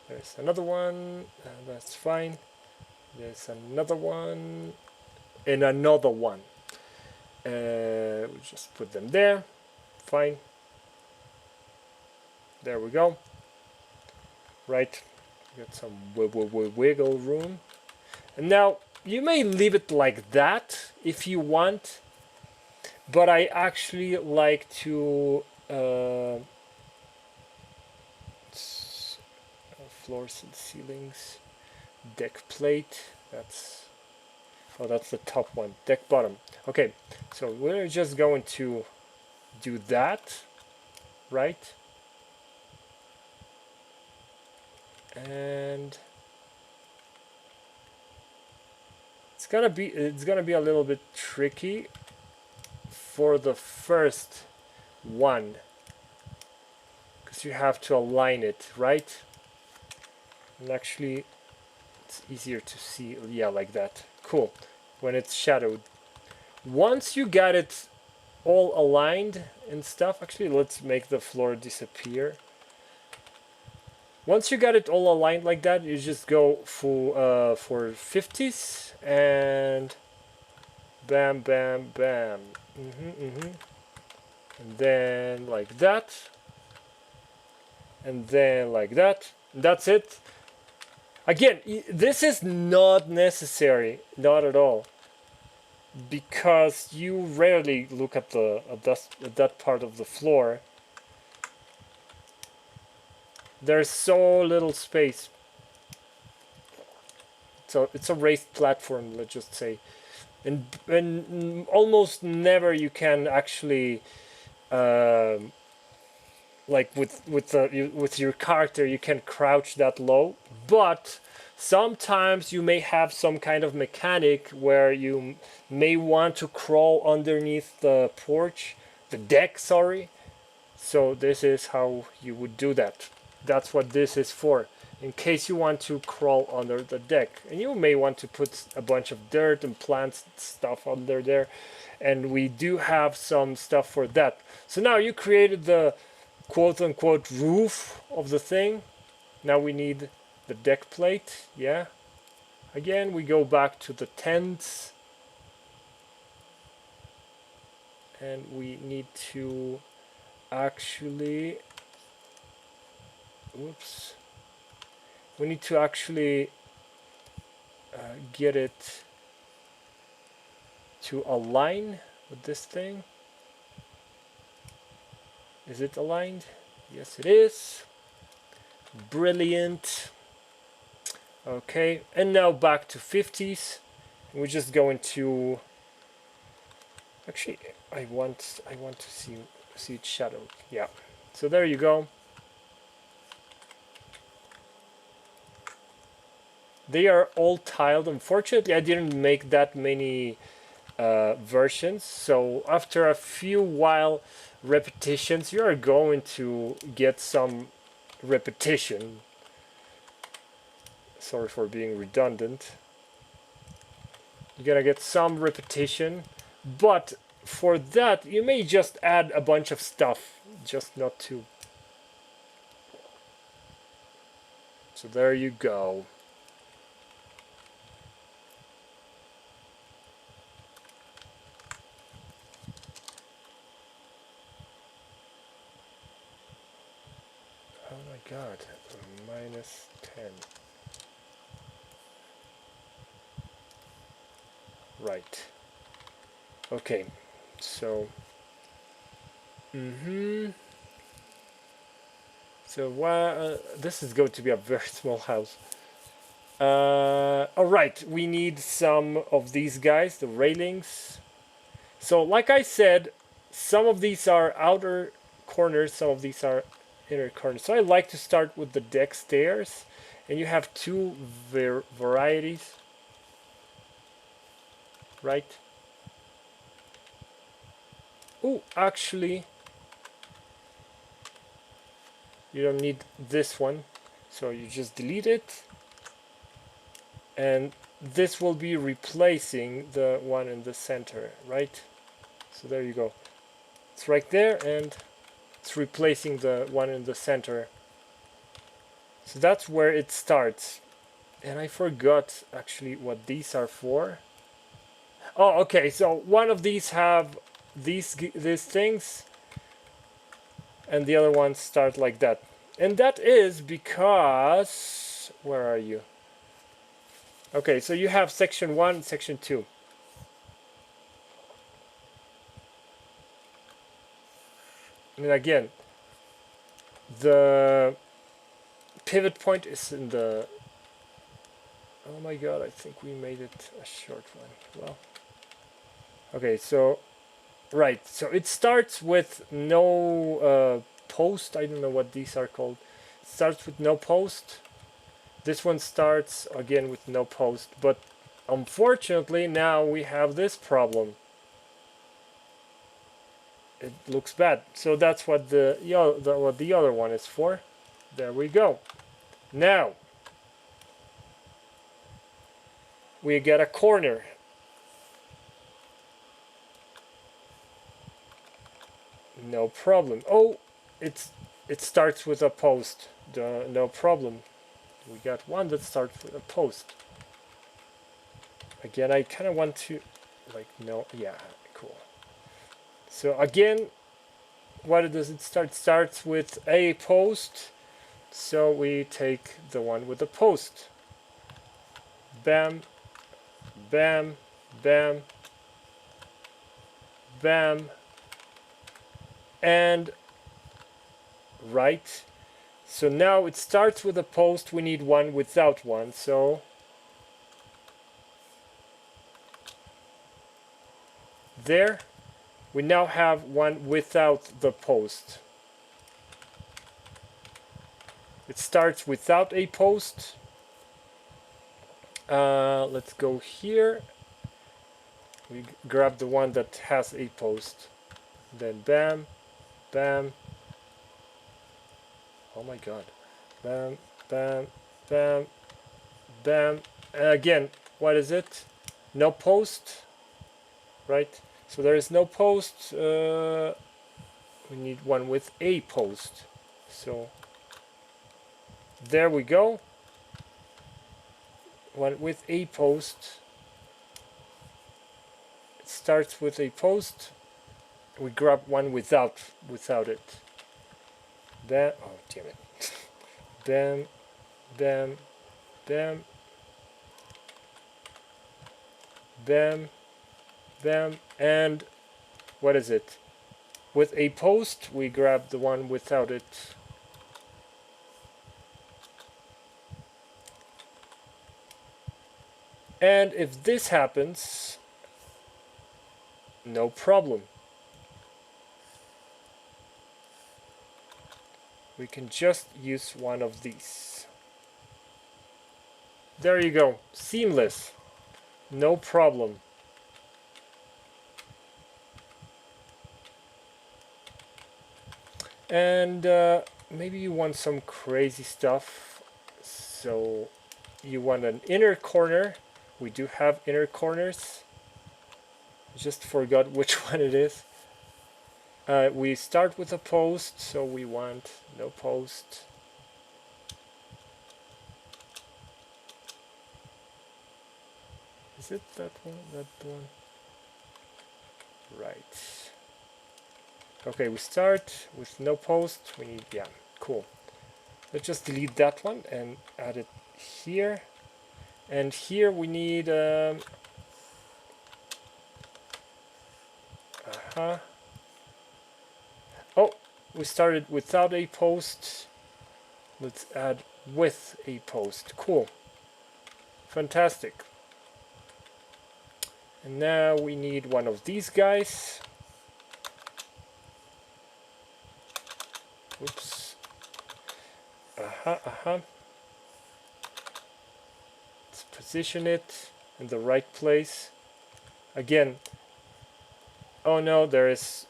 There's another one, that's fine. There's another one, and another one. We'll just put them there. Fine. There we go. Right. Got some wiggle room. And now you may leave it like that if you want, but I actually like to floors and ceilings, deck plate. That's the top one, deck bottom. Okay, so we're just going to do that, right? And it's gonna be a little bit tricky for the first one because you have to align it, right? And actually it's easier to see, yeah, like that. Cool. When it's shadowed, once you got it all aligned and stuff, actually let's make the floor disappear. Once you got it all aligned like that, you just go for 50s and bam, bam, bam. And then like that. And then like that. That's it. Again, this is not necessary, not at all, because you rarely look at that part of the floor. There's so little space. So it's a raised platform, let's just say, and almost never you can actually, like with your character, you can crouch that low. But sometimes you may have some kind of mechanic where you may want to crawl underneath the porch, the deck. Sorry. So this is how you would do that. That's what this is for, in case you want to crawl under the deck. And you may want to put a bunch of dirt and plants stuff under there, and we do have some stuff for that. So now you created the quote-unquote roof of the thing. Now we need the deck plate. Yeah, again we go back to the tents, and we need to actually, oops, we need to actually get it to align with this thing. Is it aligned? Yes, it is. Brilliant. Okay, and now back to 50s. We're just going to, actually I want to see it shadowed. Yeah, so there you go. They are all tiled. Unfortunately, I didn't make that many versions, so after a few while repetitions, you are going to get some repetition. Sorry for being redundant. You're gonna get some repetition, but for that you may just add a bunch of stuff, just not to. So there you go. Oh my god, -10. Right. Okay, so so this is going to be a very small house. All right, we need some of these guys, the railings. So like I said, some of these are outer corners, some of these are inner corners. So I like to start with the deck stairs, and you have two varieties, right? Oh, actually, you don't need this one, so you just delete it, and this will be replacing the one in the center, right? So there you go. It's right there, and it's replacing the one in the center. So that's where it starts. And I forgot actually what these are for. Oh, okay, so one of these have these things, and the other ones start like that. And that is because Where are you? Okay, so you have section 1, section 2. And again, the pivot point is in the... Oh my god, I think we made it a short one. Well, okay, so right, so it starts with no post. I don't know what these are called. It starts with no post. This one starts again with no post, but unfortunately now we have this problem. It looks bad. So that's what what the other one is for. There we go. Now we get a corner. No problem. Oh, it starts with a post. No problem. We got one that starts with a post. Again, I kind of want to, like, no, yeah, cool. So again, what does it start? It starts with a post. So we take the one with the post. Bam, bam, bam, bam, and right. So now it starts with a post. We need one without one. So there, we now have one without the post. It starts without a post. Let's go here. We grab the one that has a post. Then bam, bam. Oh my god. Bam, bam, bam, bam. Again, what is it? No post, right? So there is no post. We need one with a post. So there we go. One with a post. It starts with a post. We grab one without it. Bam. Oh damn it. Bam, bam, bam, bam, bam, and what is it? With a post, we grab the one without it. And if this happens, no problem. We can just use one of these. There you go. Seamless. No problem. And maybe you want some crazy stuff. So you want an inner corner. We do have inner corners. Just forgot which one it is. We start with a post, so we want no post. Is it that one? That one? Right. Okay, we start with no post. We need, yeah, cool. Let's just delete that one and add it here. And here we need, oh, we started without a post. Let's add with a post. Cool. Fantastic. And now we need one of these guys. Oops. Let's position it in the right place. Again, oh no, there is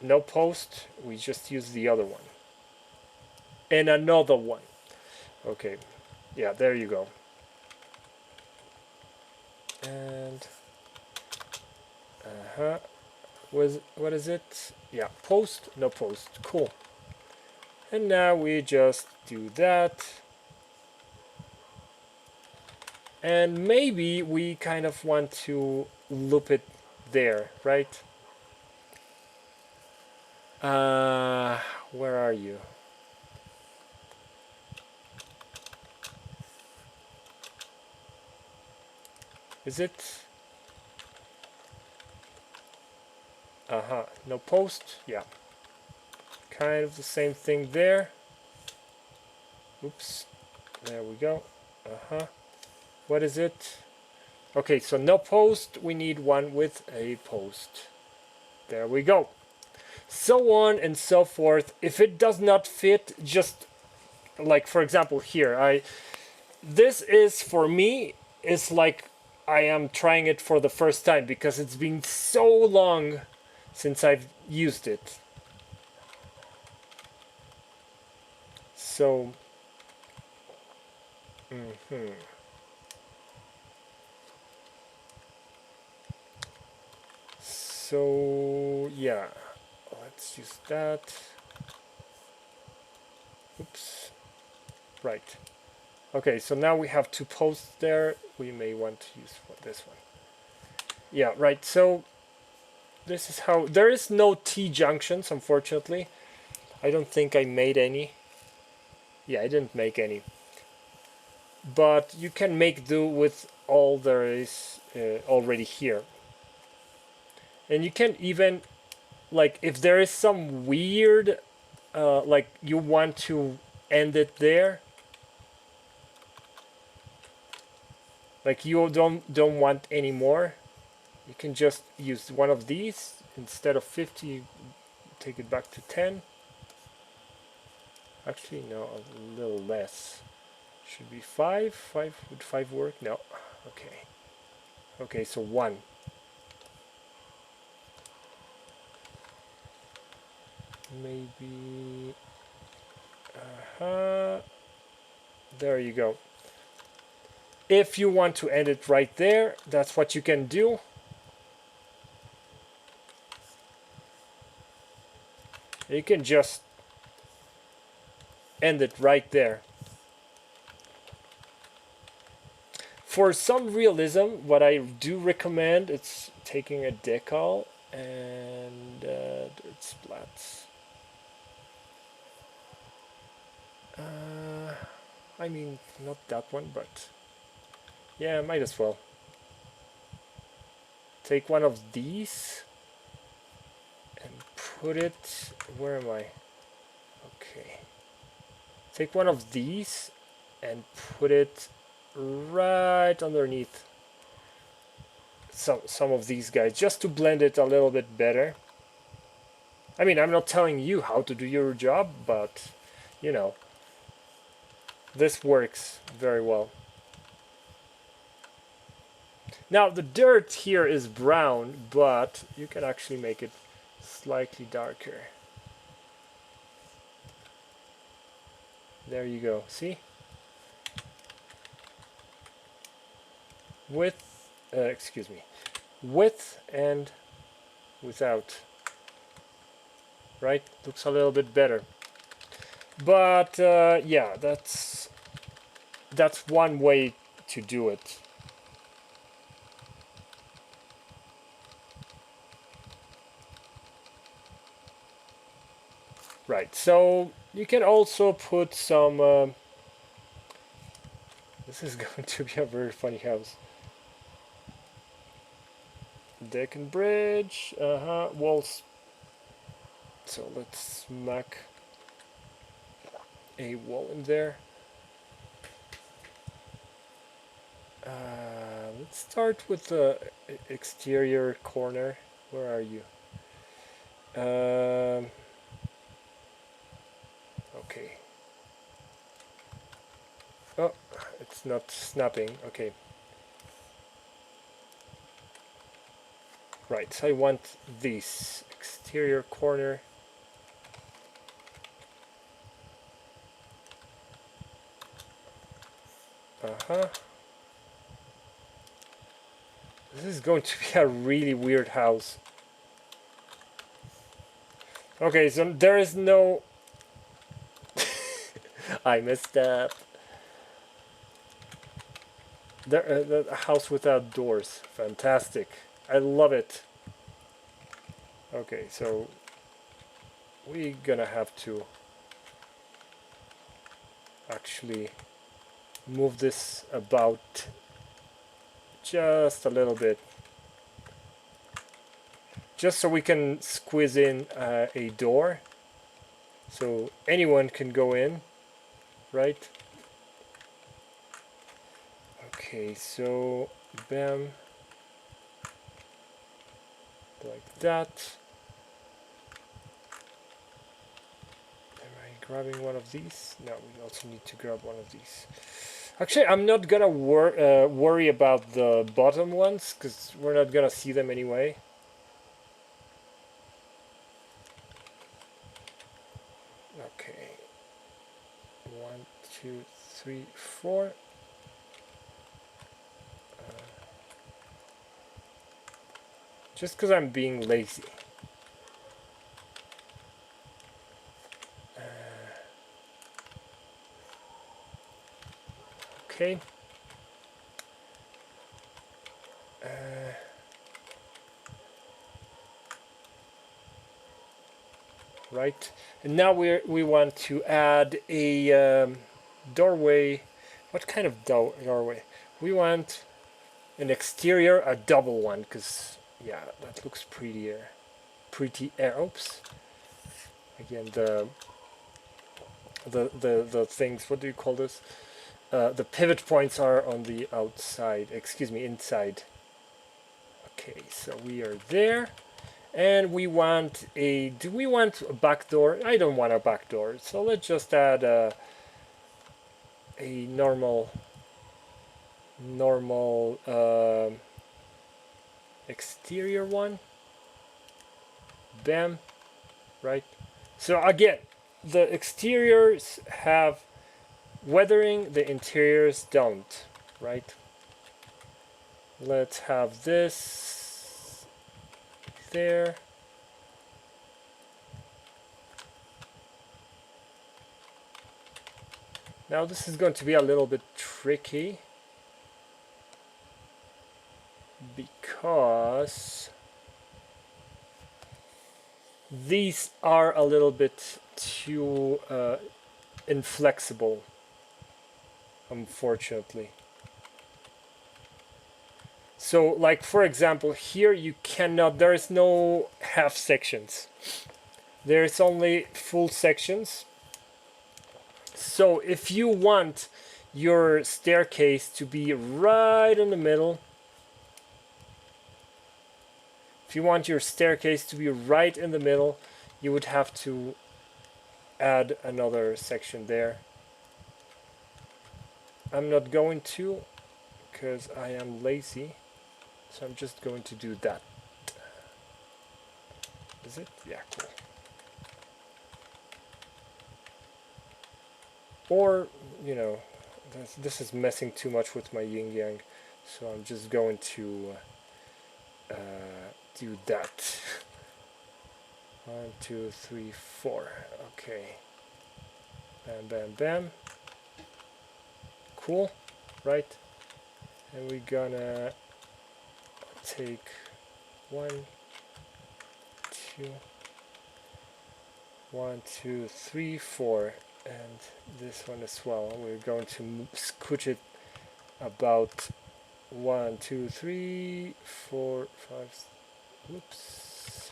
no post. We just use the other one. And another one. Okay. Yeah, there you go. And what is it? Yeah, post, no post. Cool. And now we just do that. And maybe we kind of want to loop it there, right? Where are you? Is it? No post. Yeah. Kind of the same thing there. Oops. There we go. What is it? Okay, so no post. We need one with a post. There we go. So on and so forth. If it does not fit, just like for example here, this is for me is like I am trying it for the first time because it's been so long since I've used it. So so yeah, let's use that. Oops. Right. Okay, so now we have two posts there. We may want to use this one. Yeah, right. So this is how, there is no T-junctions, unfortunately. I don't think I made any. Yeah, I didn't make any. But you can make do with all there is already here. And you can even, like, if there is some weird, like you want to end it there, like you don't want any more, you can just use one of these. Instead of 50, you take it back to 10. Actually, no, a little less. Should be 5. 5, would 5 work? No. Okay. Okay, so 1. Maybe. There you go. If you want to end it right there, that's what you can do. You can just end it right there. For some realism, what I do recommend, it's taking a decal and dirt splats. I mean, not that one, but yeah, might as well. Take one of these and put it, where am I? Okay. Take one of these and put it right underneath some of these guys, just to blend it a little bit better. I mean, I'm not telling you how to do your job, but you know, this works very well. Now the dirt here is brown, but you can actually make it slightly darker. There you go, see? With, excuse me, with and without. Right? Looks a little bit better. But yeah, that's one way to do it. Right, so you can also put some this is going to be a very funny house. Deck and bridge, walls. So let's smack a wall in there. Let's start with the exterior corner. Where are you? Okay. Oh, it's not snapping. Okay. Right, so I want this exterior corner. This is going to be a really weird house. Okay, so there is no... I messed up. There, a house without doors. Fantastic. I love it. Okay, so we're gonna have to actually move this about just a little bit, just so we can squeeze in a door so anyone can go in, right? Okay, so bam, like that. Am I grabbing one of these? No, we also need to grab one of these. Actually, I'm not gonna worry about the bottom ones because we're not gonna see them anyway. Okay, 1, 2, 3, 4. Just because I'm being lazy. Okay. Right. And now we want to add a doorway. What kind of doorway? We want an exterior, a double one, because yeah, that looks prettier. Oops. Again, the things. What do you call this? The pivot points are on the outside. Excuse me, inside. Okay, so we are there. And we want a, do we want a back door? I don't want a back door, so let's just add a normal exterior one. Bam, right? So again, the exteriors have weathering, the interiors don't, right? Let's have this there. Now this is going to be a little bit tricky because these are a little bit too inflexible, unfortunately. So like for example here you cannot, there is no half sections, there's only full sections. So if you want your staircase to be right in the middle, you would have to add another section there. I'm not going to because I am lazy, so I'm just going to do that. Is it? Yeah, cool. Or, you know, this is messing too much with my yin yang, so I'm just going to do that. 1, 2, 3, 4. Okay. Bam, bam, bam. Cool, right? And we're gonna take 1, 2, 1, 2, 3, 4. And this one as well. We're going to scooch it about 1, 2, 3, 4, 5. Oops,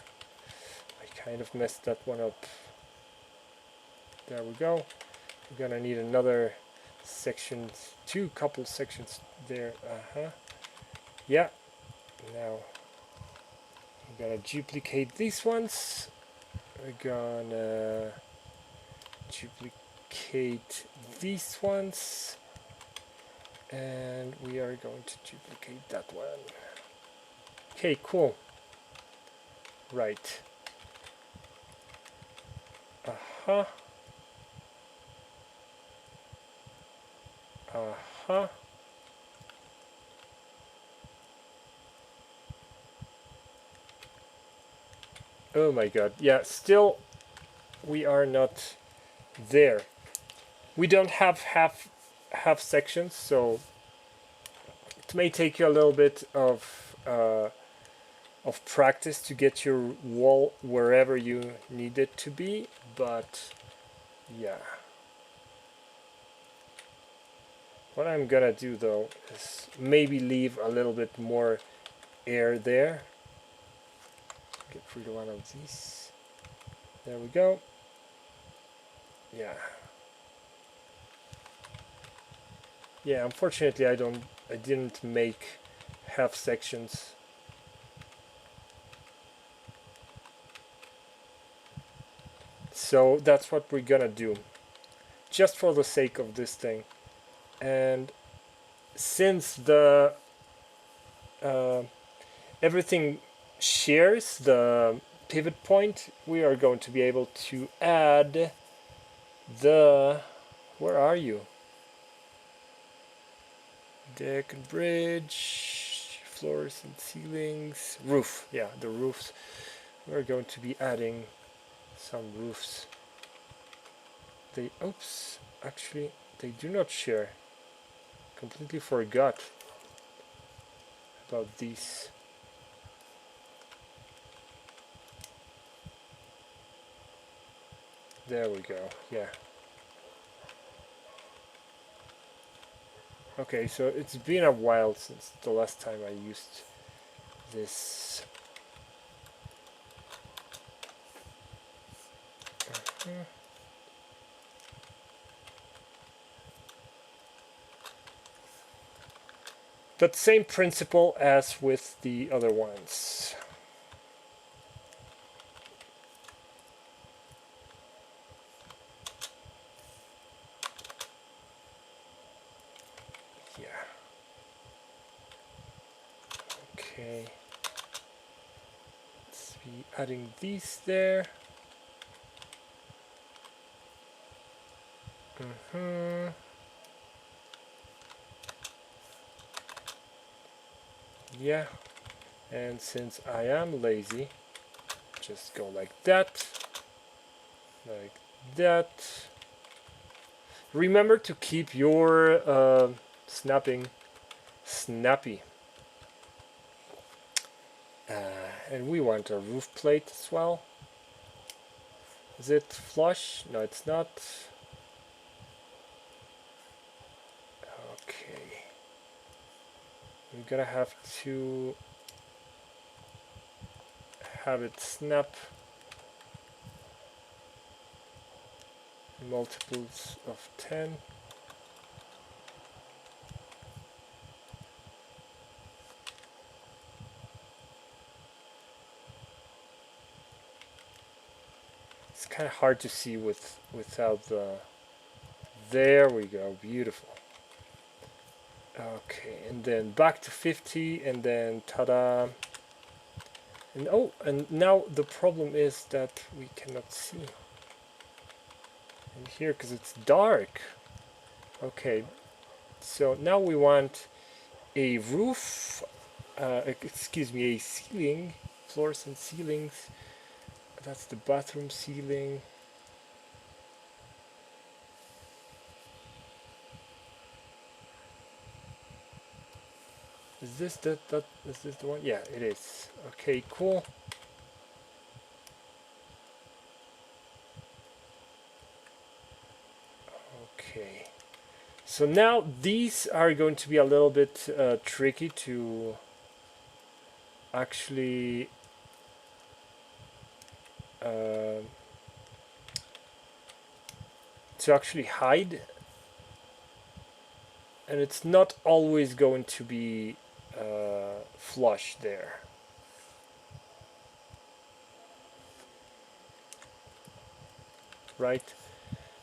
I kind of messed that one up. There we go. We're gonna need another section, couple sections there. Yeah. Now we're gonna duplicate these ones. We're gonna duplicate these ones, and we are going to duplicate that one. Okay, cool. Right. Uh-huh. Uh-huh. Oh my god. Yeah, still we are not there. We don't have half sections, so it may take you a little bit of practice to get your wall wherever you need it to be, but yeah. What I'm gonna do though is maybe leave a little bit more air there. Get rid of one of these. There we go. Yeah. Yeah, unfortunately I didn't make half sections. So that's what we're gonna do. Just for the sake of this thing. And since the everything shares the pivot point, we are going to be able to add the, where are you? Deck and bridge, floors and ceilings, roof. Yeah, the roofs. We're going to be adding some roofs. They, oops, actually they do not share. Completely forgot about these. There we go. Yeah. Okay, so it's been a while since the last time I used this. But same principle as with the other ones. Yeah. Okay. Let's be adding these there. Yeah. And since I am lazy, just go like that. Like that. Remember to keep your snapping snappy. And we want a roof plate as well. Is it flush? No, it's not. Okay. We're gonna have to have it snap multiples of 10. It's kind of hard to see without the. There we go, beautiful. Okay, and then back to 50, and then ta-da. And oh, and now the problem is that we cannot see in here because it's dark. Okay, so now we want a roof, excuse me, a ceiling, floors and ceilings. That's the bathroom ceiling. Is this is this the one? Yeah, it is. Okay, cool. Okay. So now these are going to be a little bit tricky to actually uh, hide, and it's not always going to be flush there. Right?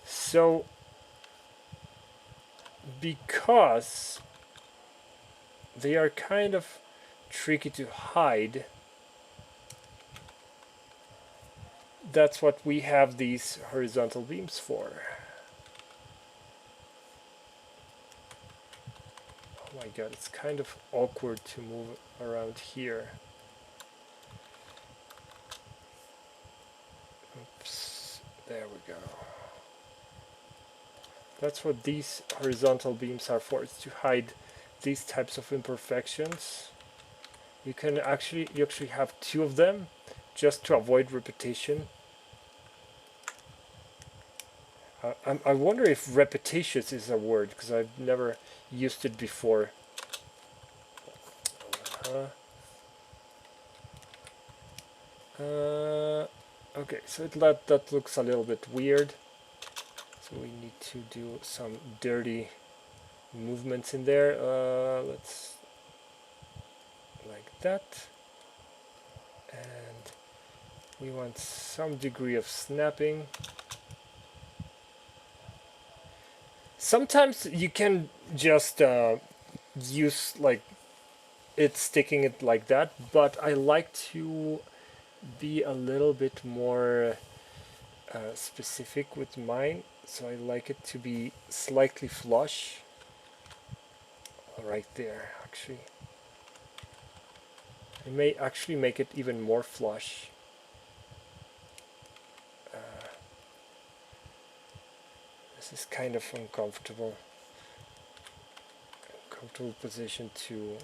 So because they are kind of tricky to hide, that's what we have these horizontal beams for. Oh my god, it's kind of awkward to move around here. Oops, there we go. That's what these horizontal beams are for. It's to hide these types of imperfections. You actually have two of them just to avoid repetition. I wonder if repetitious is a word, because I've never used it before. Okay, so that looks a little bit weird. So we need to do some dirty movements in there. Let's like that. And we want some degree of snapping. Sometimes you can just use like sticking it like that, but I like to be a little bit more specific with mine, so I like it to be slightly flush. Right there, actually. I may actually make it even more flush. This is kind of uncomfortable. Uncomfortable position to...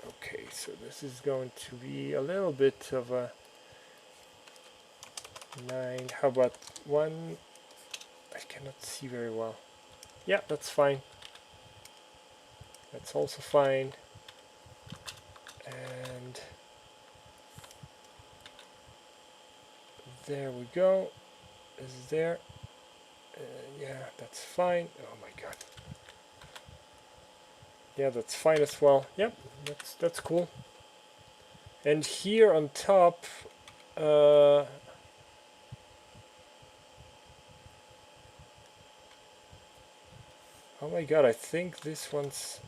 Okay, so this is going to be a little bit of a 9. How about 1? I cannot see very well. Yeah, that's fine. That's also fine. And there we go. Is there? Yeah, that's fine. Oh my god. Yeah, that's fine as well. Yep, that's cool. And here on top, oh my god, I think this one's...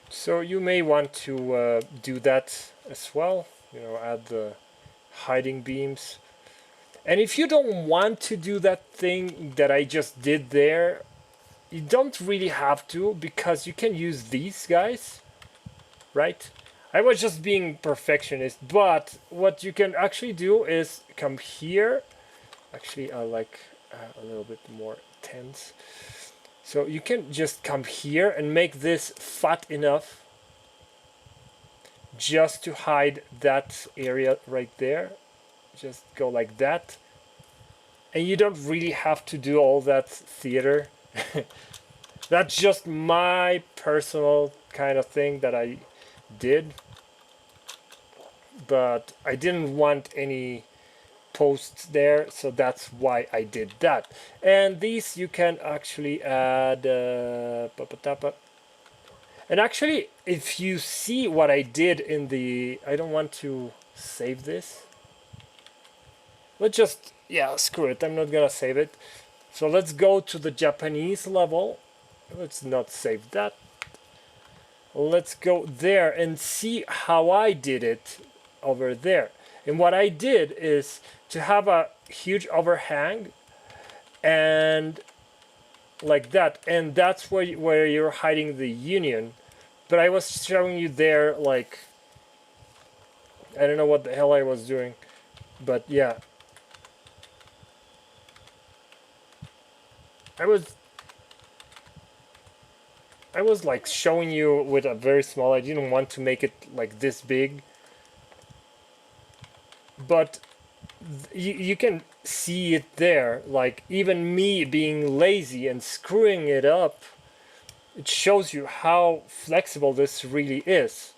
So you may want to do that as well, you know, add the hiding beams. And if you don't want to do that thing that I just did there, you don't really have to, because you can use these guys, right? I was just being perfectionist, but what you can actually do is come here. Actually, I like a little bit more tense. So you can just come here and make this fat enough just to hide that area right there. Just go like that. And you don't really have to do all that theater. That's just my personal kind of thing that I did. But I didn't want any posts there, so that's why I did that. And these you can actually add... and actually, if you see what I did in the... I don't want to save this. Let's just... Yeah, screw it. I'm not gonna save it. So let's go to the Japanese level. Let's not save that. Let's go there and see how I did it over there. And what I did is to have a huge overhang and like that. And that's where you're hiding the union. But I was showing you there, like, I don't know what the hell I was doing. But yeah. I was like showing you with a very small... I didn't want to make it like this big. But you can see it there, like even me being lazy and screwing it up, it shows you how flexible this really is.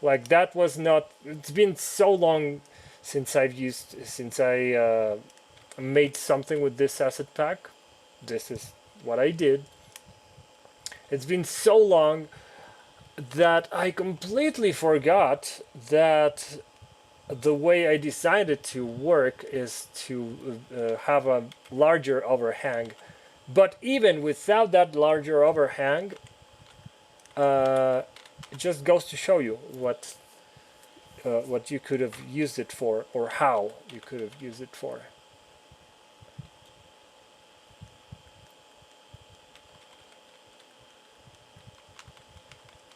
Like that was not... It's been so long since I made something with this asset pack. This is what I did. It's been so long that I completely forgot that the way I designed it to work is to have a larger overhang. But even without that larger overhang, it just goes to show you what you could have used it for, or how you could have used it for.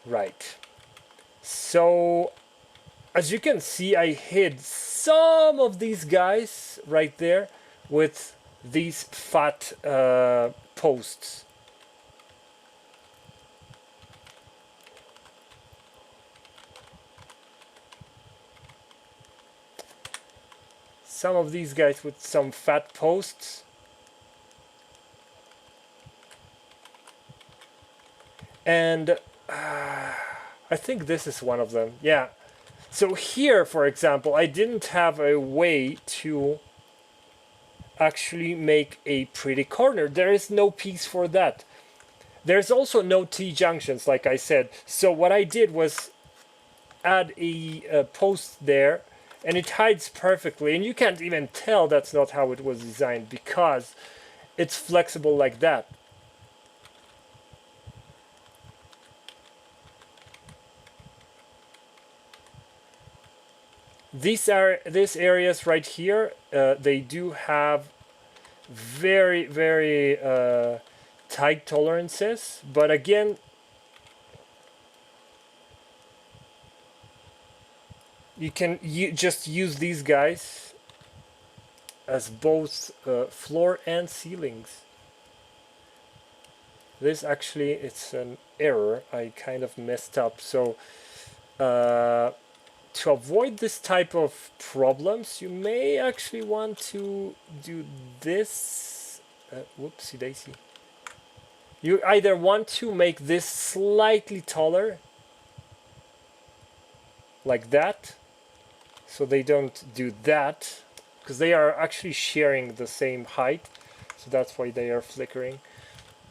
Right. So as you can see, I hid some of these guys right there with these fat posts. Some of these guys with some fat posts. And I think this is one of them. Yeah. So here, for example, I didn't have a way to actually make a pretty corner. There is no piece for that. There's also no T-junctions, like I said. So what I did was add a post there, and it hides perfectly. And you can't even tell that's not how it was designed because it's flexible like that. These areas right here, they do have very tight tolerances, but again, you can just use these guys as both floor and ceilings. This actually, it's an error. I kind of messed up. So to avoid this type of problems, you may actually want to do this. Whoopsie daisy. You either want to make this slightly taller, like that, so they don't do that, because they are actually sharing the same height, so that's why they are flickering.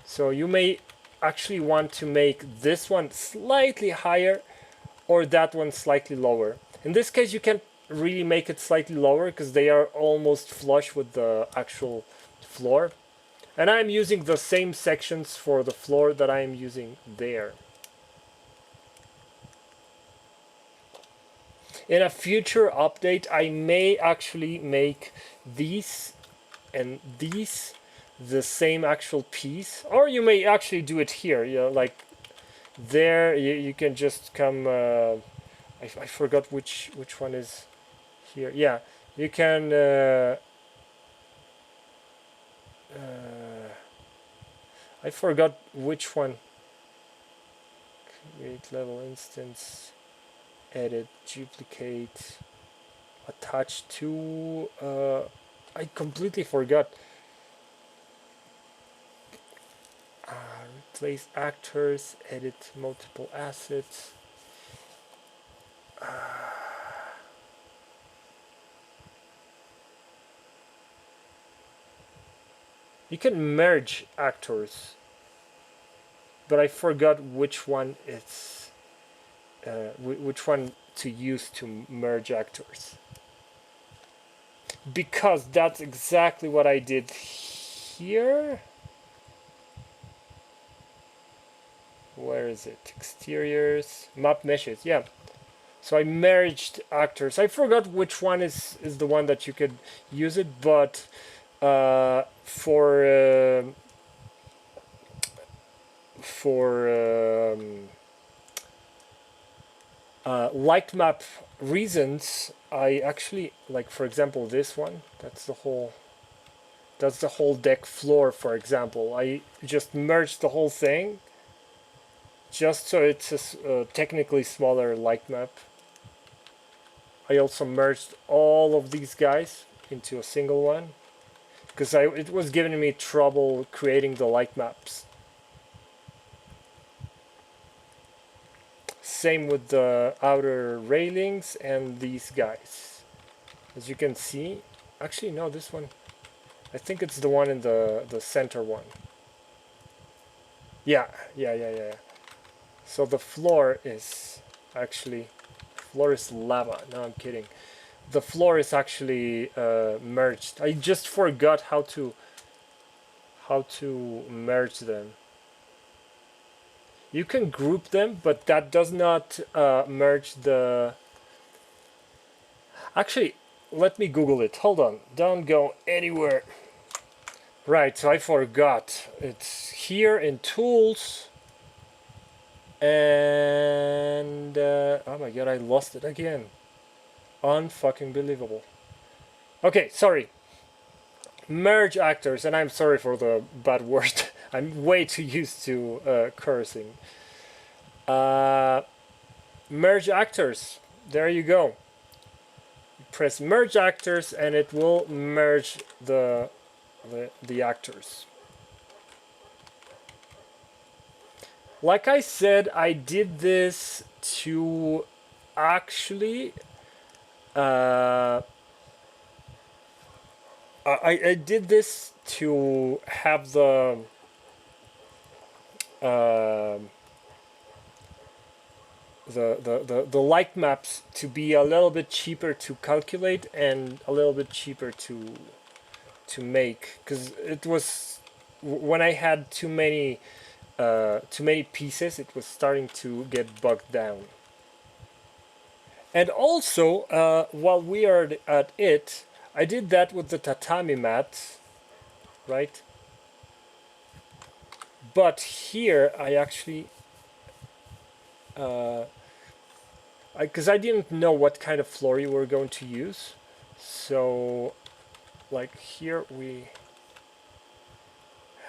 So you may actually want to make this one slightly higher or that one slightly lower. In this case, you can really make it slightly lower because they are almost flush with the actual floor. And I'm using the same sections for the floor that I am using there. In a future update, I may actually make these and these the same actual piece, or you may actually do it here. You know, like there, you can just come. I forgot which one is here. Yeah, you can. I forgot which one. Create level instance. Edit, duplicate, attach to. I completely forgot. Replace actors, edit multiple assets. You can merge actors, but I forgot which one it's. Which one to use to merge actors. Because that's exactly what I did here. Where is it? Exteriors, map meshes, yeah. So I merged actors. I forgot which one is the one that you could use it, but for light map reasons, I actually, like, for example, this one, that's the whole deck floor, for example. I just merged the whole thing just so it's a technically smaller light map. I also merged all of these guys into a single one because it was giving me trouble creating the light maps. Same with the outer railings and these guys. As you can see, actually no, this one, I think it's the one in the center one. Yeah. So the floor is actually, floor is lava. No, I'm kidding. The floor is actually merged. I just forgot how to merge them. You can group them, but that does not merge the... Actually, let me Google it. Hold on. Don't go anywhere. Right, so I forgot. It's here in Tools. And my god, I lost it again. Unfucking believable. Okay, sorry. Merge actors, and I'm sorry for the bad word. I'm way too used to cursing. Merge actors. There you go. Press merge actors, and it will merge the actors. Like I said, I did this to actually I did this to have the light maps to be a little bit cheaper to calculate and a little bit cheaper to make, because it was when I had too many pieces, it was starting to get bogged down. And also, while we are at it, I did that with the tatami mat, right? But here I actually, because I didn't know what kind of floor you were going to use, so like here we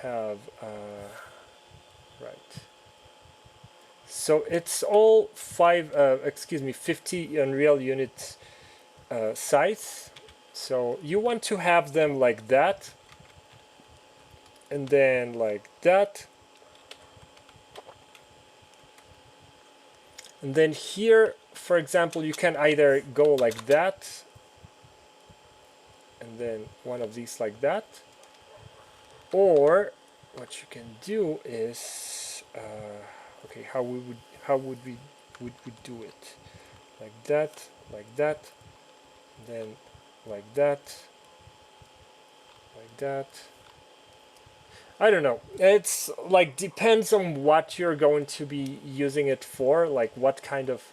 have, right. So it's all 50 Unreal unit size. So you want to have them like that, and then like that, and then here, for example, you can either go like that, and then one of these like that, or what you can do is, okay, how would we do it? Like that, then like that, like that. I don't know. It's like depends on what you're going to be using it for, like what kind of.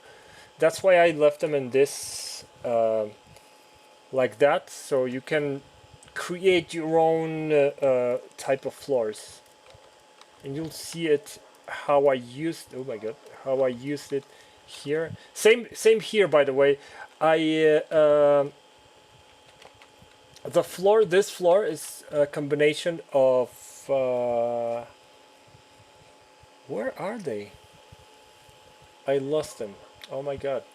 That's why I left them in this like that, so you can create your own type of floors, and you'll see it how I used. Oh my god, how I used it here. Same here, by the way. The floor. This floor is a combination of. Where are they? I lost them. Oh my god.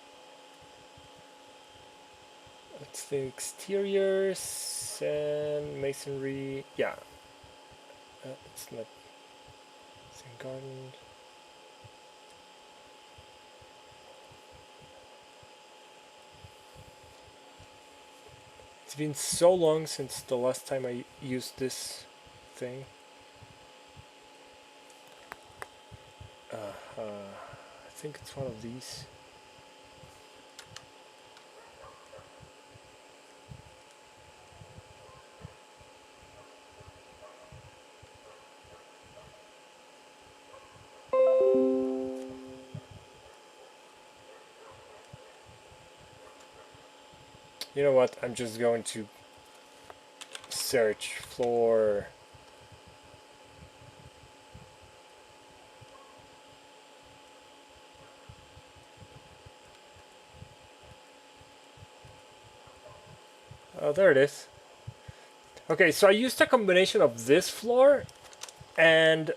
It's the exteriors and masonry. Yeah. It's not. It's in garden. It's been so long since the last time I used this thing. I think it's one of these. You know what? I'm just going to search floor. Oh, there it is. Okay, so I used a combination of this floor and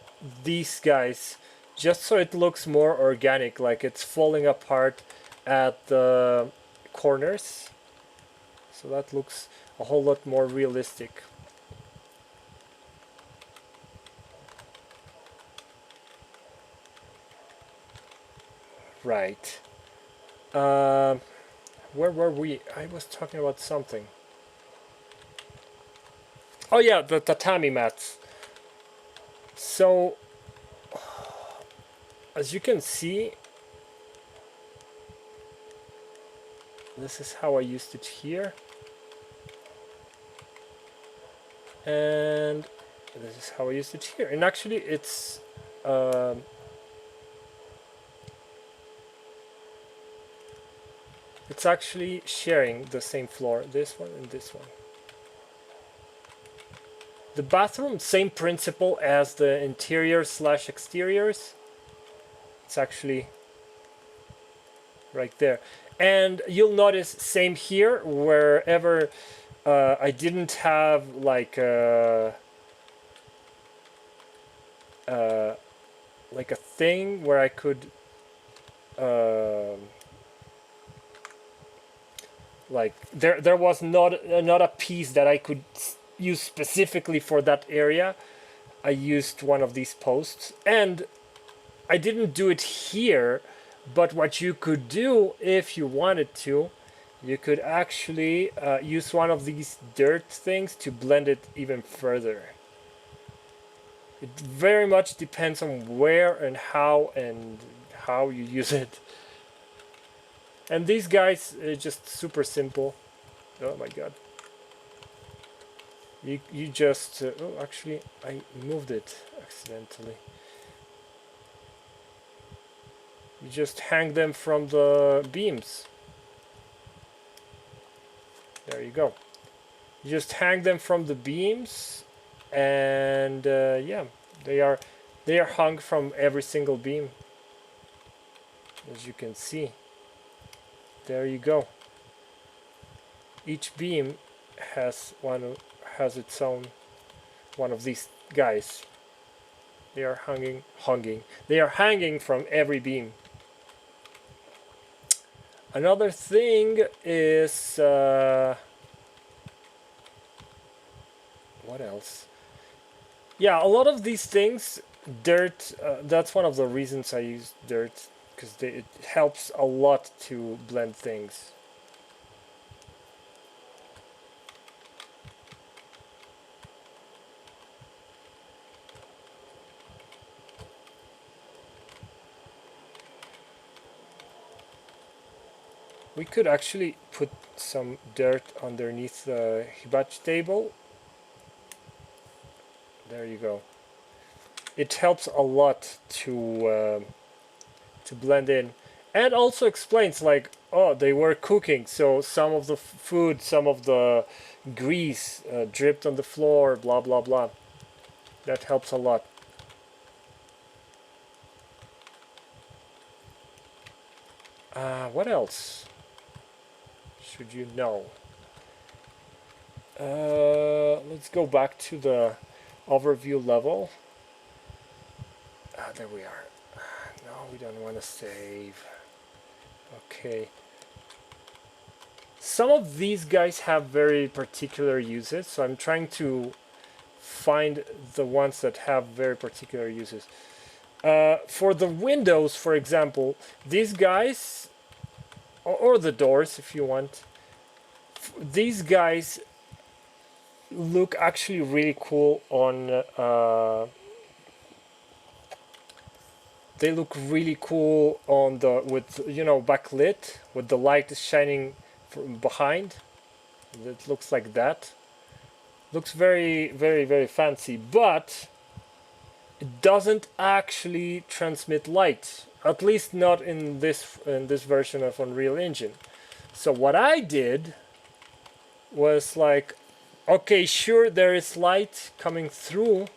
these guys just so it looks more organic, like it's falling apart at the corners. So that looks a whole lot more realistic. Right. Where were we? I was talking about something. Oh yeah, the tatami mats. So, as you can see, this is how I used it here. And this is how I used it here. And actually it's actually sharing the same floor, this one and this one. The bathroom, same principle as the interior / exteriors. It's actually right there. And you'll notice same here, wherever I didn't have like a thing where I could like there was not a piece that I could use specifically for that area. I used one of these posts, and I didn't do it here, but what you could do if you wanted to, you could actually use one of these dirt things to blend it even further. It very much depends on where and how you use it. And these guys are just super simple. Oh my god. You just oh, actually I moved it accidentally. You just hang them from the beams. There you go. You just hang them from the beams, and yeah, they are hung from every single beam, as you can see. There you go. Each beam has its own one of these guys. They are hanging from every beam. Another thing is what else? Yeah, a lot of these things, dirt. That's one of the reasons I use dirt, because it helps a lot to blend things. We could actually put some dirt underneath the hibachi table. There you go. It helps a lot to blend in, and also explains like, oh, they were cooking, so some of the food, some of the grease dripped on the floor, blah blah blah. That helps a lot. What else should you know? Let's go back to the overview level. There we are. No, we don't want to save. Okay. Some of these guys have very particular uses, so I'm trying to find the ones that have very particular uses. For the windows, for example, these guys, or the doors if you want, these guys look actually really cool on they look really cool on the backlit, with the light shining from behind. It looks like that. Looks very very very fancy, but it doesn't actually transmit light, at least not in this version of Unreal Engine. So what I did was like, okay, sure, there is light coming through,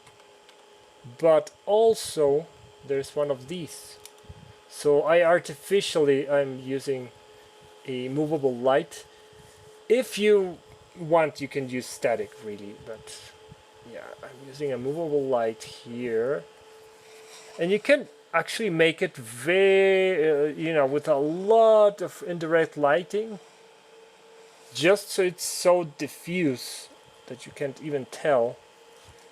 but also there's one of these. So I'm using a movable light. If you want, you can use static, really, but yeah, I'm using a movable light here, and you can actually make it very with a lot of indirect lighting, just so it's so diffuse that you can't even tell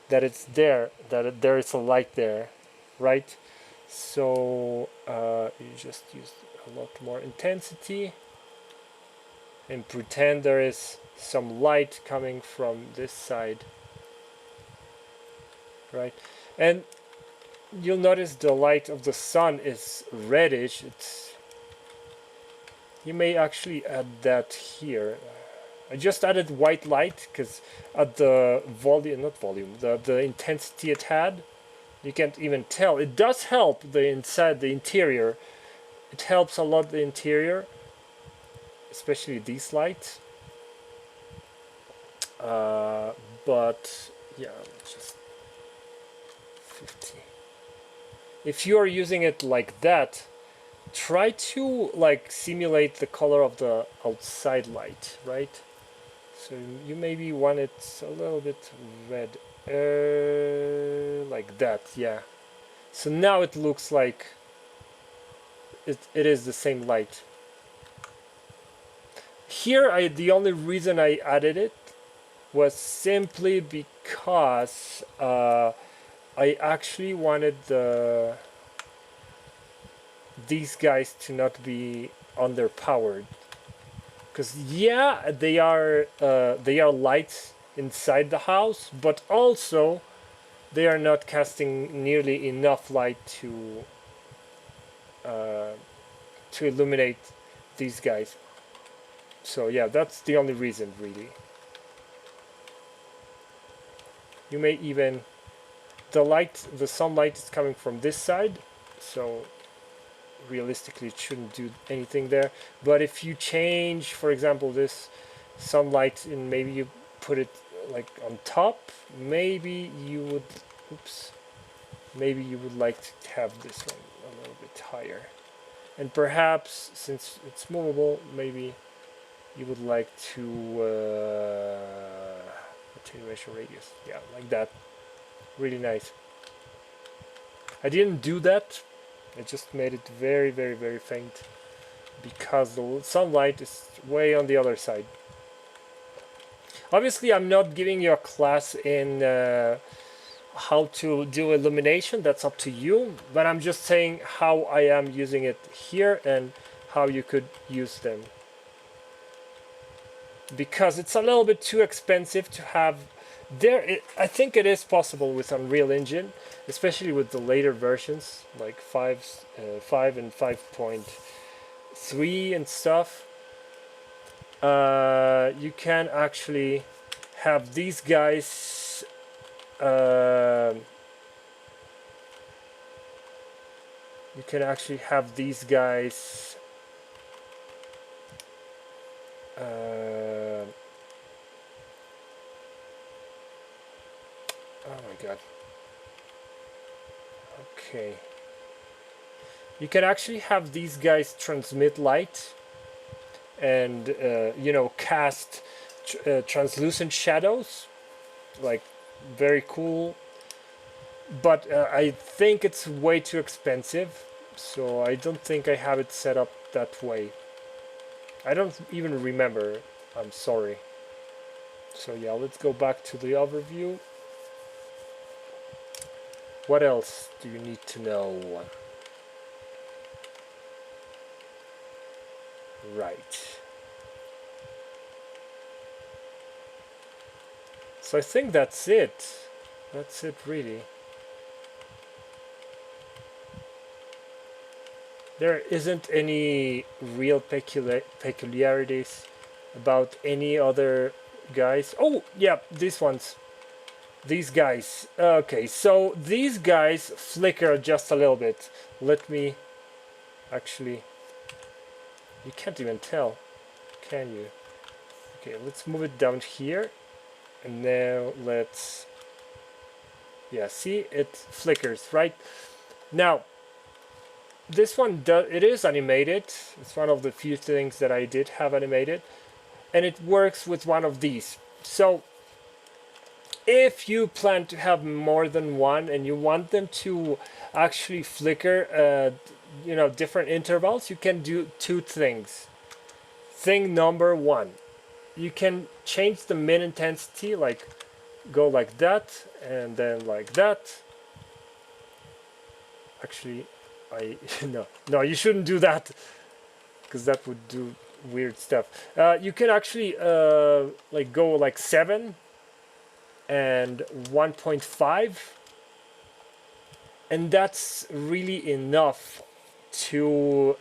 that it's there, that there is a light there, right? So you just use a lot more intensity and pretend there is some light coming from this side, right? And you'll notice the light of the sun is reddish. You may actually add that here. I just added white light because at the the intensity it had, you can't even tell. It does help the interior. It helps a lot the interior, especially these lights. But yeah, just 50. If you are using it like that, try to like simulate the color of the outside light, right? So you maybe want it a little bit red, like that, yeah. So now it looks like it is the same light. Here, the only reason I added it was simply because I actually wanted these guys to not be underpowered. Because yeah, they are lights inside the house, but also they are not casting nearly enough light to illuminate these guys. So yeah, that's the only reason, really. You may even the sunlight is coming from this side, so realistically it shouldn't do anything there. But if you change, for example, this sunlight and maybe you put it like on top, maybe you would, oops, maybe you would like to have this one a little bit higher. And perhaps, since it's movable, maybe you would like to attenuation radius, yeah, like that. Really nice. I didn't do that, I just made it very, very, very faint because the sunlight is way on the other side. Obviously, I'm not giving you a class in how to do illumination, that's up to you, but I'm just saying how I am using it here and how you could use them. Because it's a little bit too expensive to have there. I think it is possible with Unreal Engine, especially with the later versions like 5 and 5.3 and stuff. You can actually have these guys you can actually have these guys oh my god. Okay. You can actually have these guys transmit light and cast translucent shadows, like very cool. But I think it's way too expensive, so I don't think I have it set up that way. I don't even remember. I'm sorry. So yeah, let's go back to the overview. What else do you need to know? Right. So I think that's it. That's it, really. There isn't any real peculiarities about any other guys. Oh, yeah, these ones. These guys. Okay, so these guys flicker just a little bit. Let me actually... You can't even tell, can you? Okay, let's move it down here. And now let's... Yeah, see? It flickers, right? Now, this one, it is animated. It's one of the few things that I did have animated. And it works with one of these. So, if you plan to have more than one and you want them to actually flicker different intervals, you can do two things. Thing number one, you can change the min intensity, like go like that and then like that. Actually, no, you shouldn't do that, because that would do weird stuff. You can actually like go like 7 and 1.5, and that's really enough to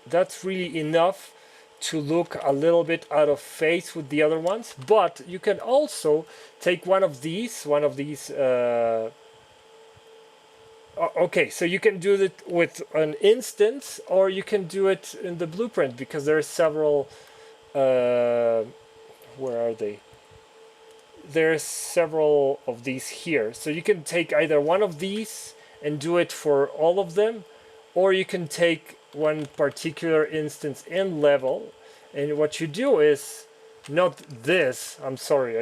that's really enough to look a little bit out of phase with the other ones. But you can also take one of these okay, so you can do it with an instance, or you can do it in the blueprint, because there are several where are they? there's several of these here. So you can take either one of these and do it for all of them, or you can take one particular instance in level, and what you do is not this. I'm sorry,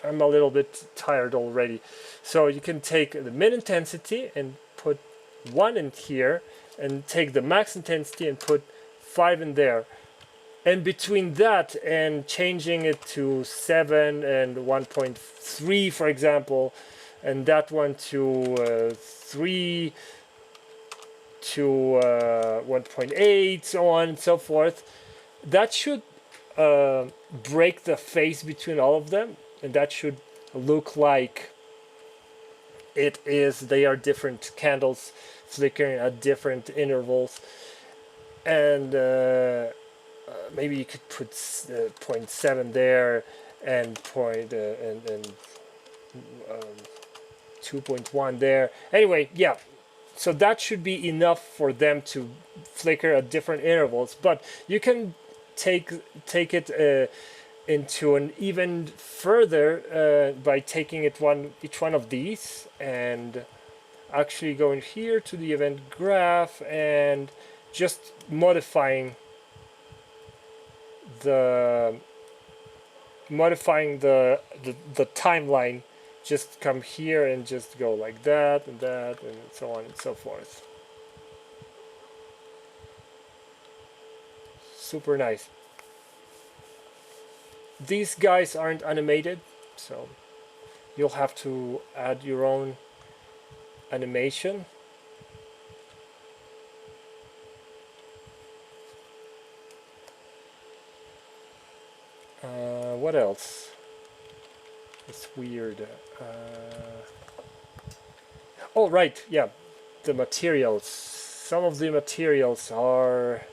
I'm a little bit tired already. So you can take the mid intensity and put 1 in here, and take the max intensity and put 5 in there. And between that and changing it to 7 and 1.3, for example, and that one to 3 to 1.8, so on and so forth, that should break the phase between all of them, and that should look like they are different candles flickering at different intervals. And maybe you could put 0.7 there, and 2.1 there. Anyway, yeah, so that should be enough for them to flicker at different intervals. But you can take it into an even further by taking each one of these and actually going here to the event graph and just modifying the timeline. Just come here and just go like that and that and so on and so forth. Super nice. These guys aren't animated, so you'll have to add your own animation. What else? It's weird. Oh, right, yeah. The materials. Some of the materials are...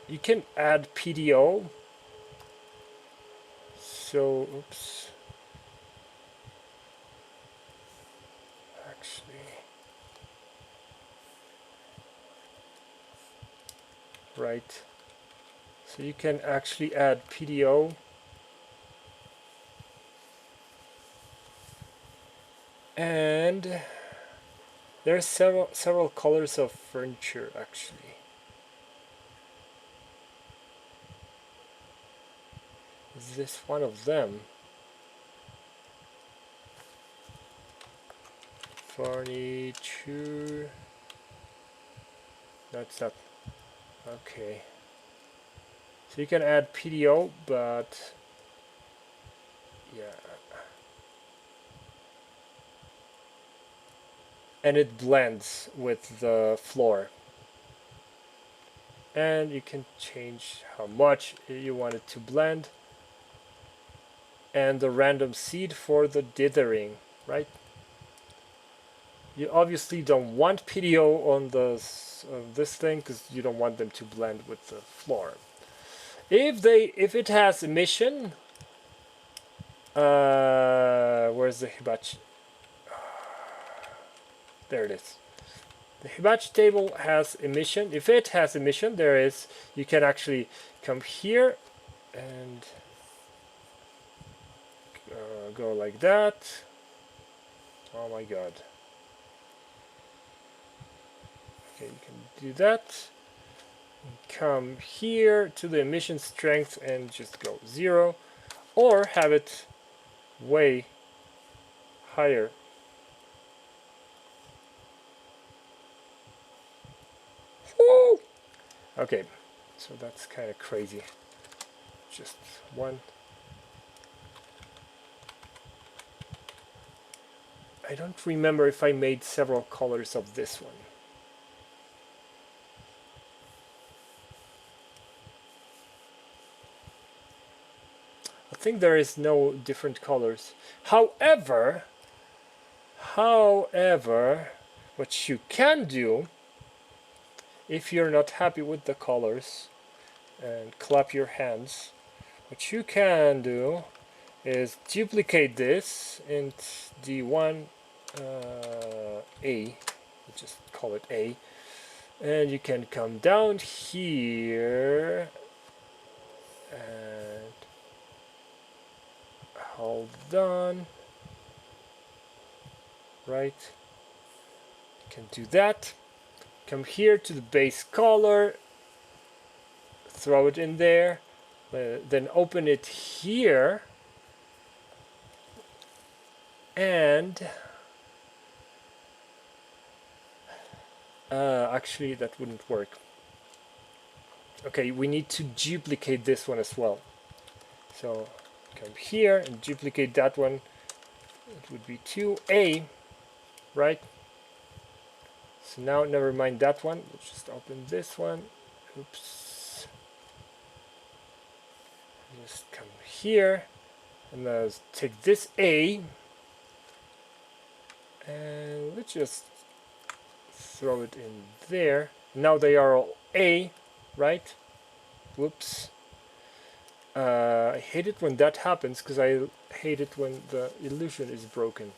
You can add PDO. So, oops. Actually... Right. So you can actually add PDO. And there are several colors of furniture actually. Is this one of them? Furniture. That's not. Okay. So you can add PDO, but yeah. And it blends with the floor. And you can change how much you want it to blend. And the random seed for the dithering, right? You obviously don't want PDO on this thing because you don't want them to blend with the floor. If it has emission, where's the hibachi? There it is. The hibachi table has emission. If it has emission, you can actually come here and go like that. Oh my god. Okay, you can do that. Come here to the emission strength and just go 0, or have it way higher. Woo! Okay, so that's kind of crazy. Just one. I don't remember if I made several colors of this one. I think there is no different colors. However, what you can do, if you're not happy with the colors and clap your hands, what you can do is duplicate this in D1 A, just call it A, and you can come down here And hold on. Right. You can do that. Come here to the base color. Throw it in there. Then open it here. And actually that wouldn't work. Okay, we need to duplicate this one as well. So come here and duplicate that one. It would be 2A, right? So now never mind that one. Let's just open this one. Oops. Just come here and let's take this A and let's just throw it in there. Now they are all A, right? Whoops. I hate it when that happens because I hate it when the illusion is broken.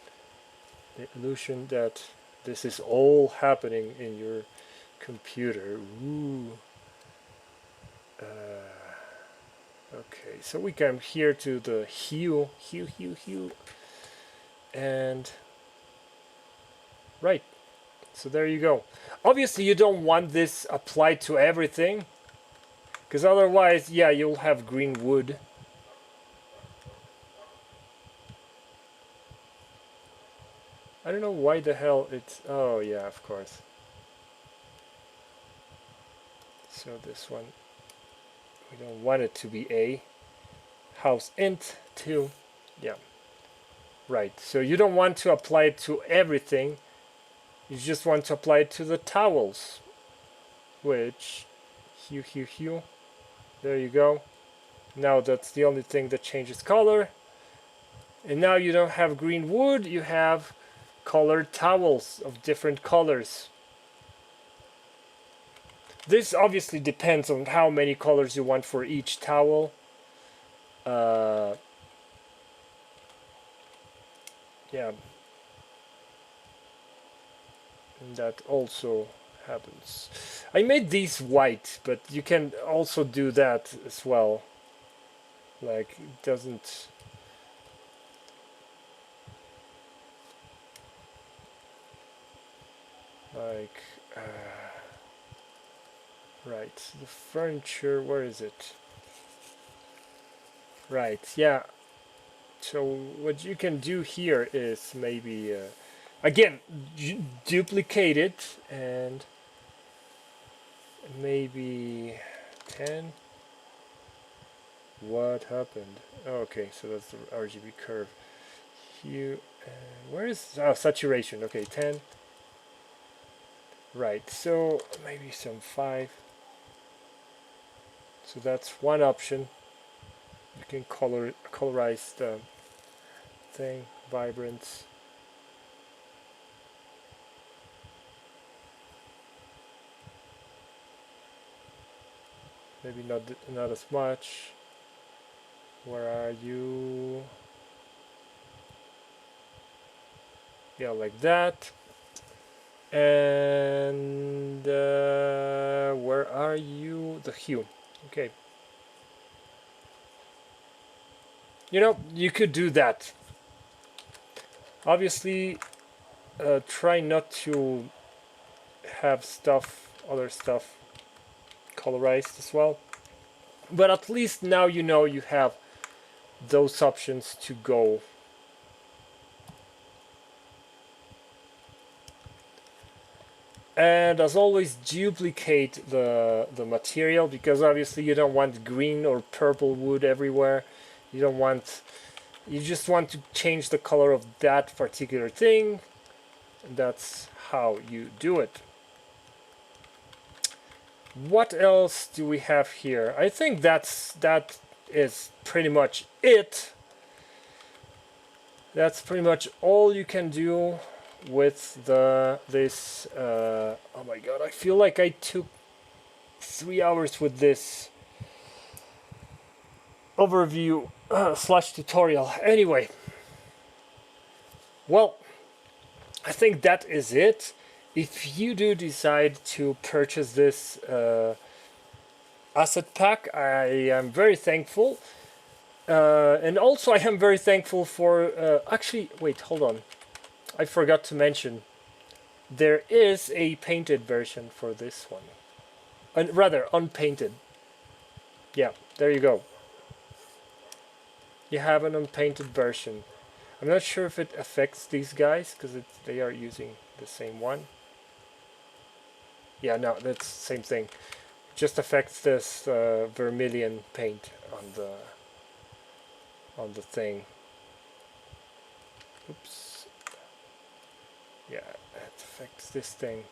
The illusion that this is all happening in your computer. Ooh. Okay, so we come here to the hue, and right. So there you go. Obviously, you don't want this applied to everything, because otherwise, yeah, you'll have green wood. I don't know why the hell it's... Oh, yeah, of course. So this one, we don't want it to be A. House int 2. Yeah. Right. So you don't want to apply it to everything. You just want to apply it to the towels. Which... Hue. There you go. Now that's the only thing that changes color. And now you don't have green wood, you have colored towels of different colors. This obviously depends on how many colors you want for each towel. Yeah. And that also happens. I made these white, but you can also do that as well. Like, it doesn't... Like, right, the furniture, where is it? Right, yeah. So what you can do here is maybe, again, duplicate it and maybe 10. What happened? Oh, okay, so that's the RGB curve. Hue, where is, oh, saturation, okay, 10. Right, so maybe some 5. So that's one option. You can colorize the thing, vibrance. Maybe not as much. Where are you? Yeah, like that. And where are you? The hue. Okay. You know, you could do that. Obviously, try not to have other stuff colorized as well. But at least now you know you have those options to go. And as always, duplicate the material, because obviously you don't want green or purple wood everywhere. You just want to change the color of that particular thing. That's how you do it. What else do we have here? I think that is pretty much it. That's pretty much all you can do with this. Oh my god, I feel like I took 3 hours with this overview slash tutorial. Anyway, well, I think that is it. If you do decide to purchase this asset pack. I am very thankful. And also I am very thankful for... actually, wait, hold on. I forgot to mention. There is a painted version for this one. Rather, unpainted. Yeah, there you go. You have an unpainted version. I'm not sure if it affects these guys, because they are using the same one. Yeah, no, that's the same thing. It just affects this vermilion paint on the thing. Oops. Yeah, it affects this thing.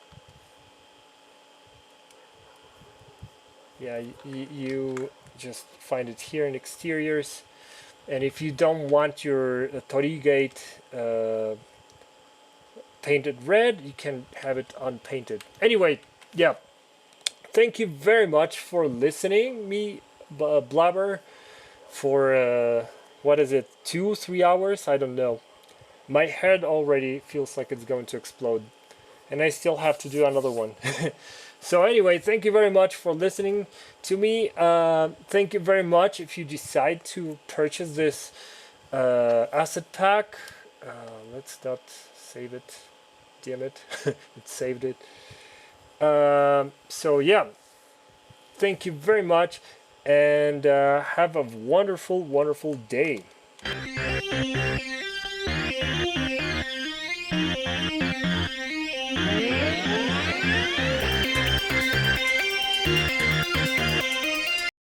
Yeah, you just find it here in exteriors. And if you don't want your Torii gate painted red, you can have it unpainted. Anyway, yeah. Thank you very much for listening, me blabber, for what is it, 2-3 hours? I don't know. My head already feels like it's going to explode, and I still have to do another one. So anyway, thank you very much for listening to me. Thank you very much if you decide to purchase this asset pack. Let's not save it. Damn it. It saved it. So yeah, thank you very much, and have a wonderful, wonderful day.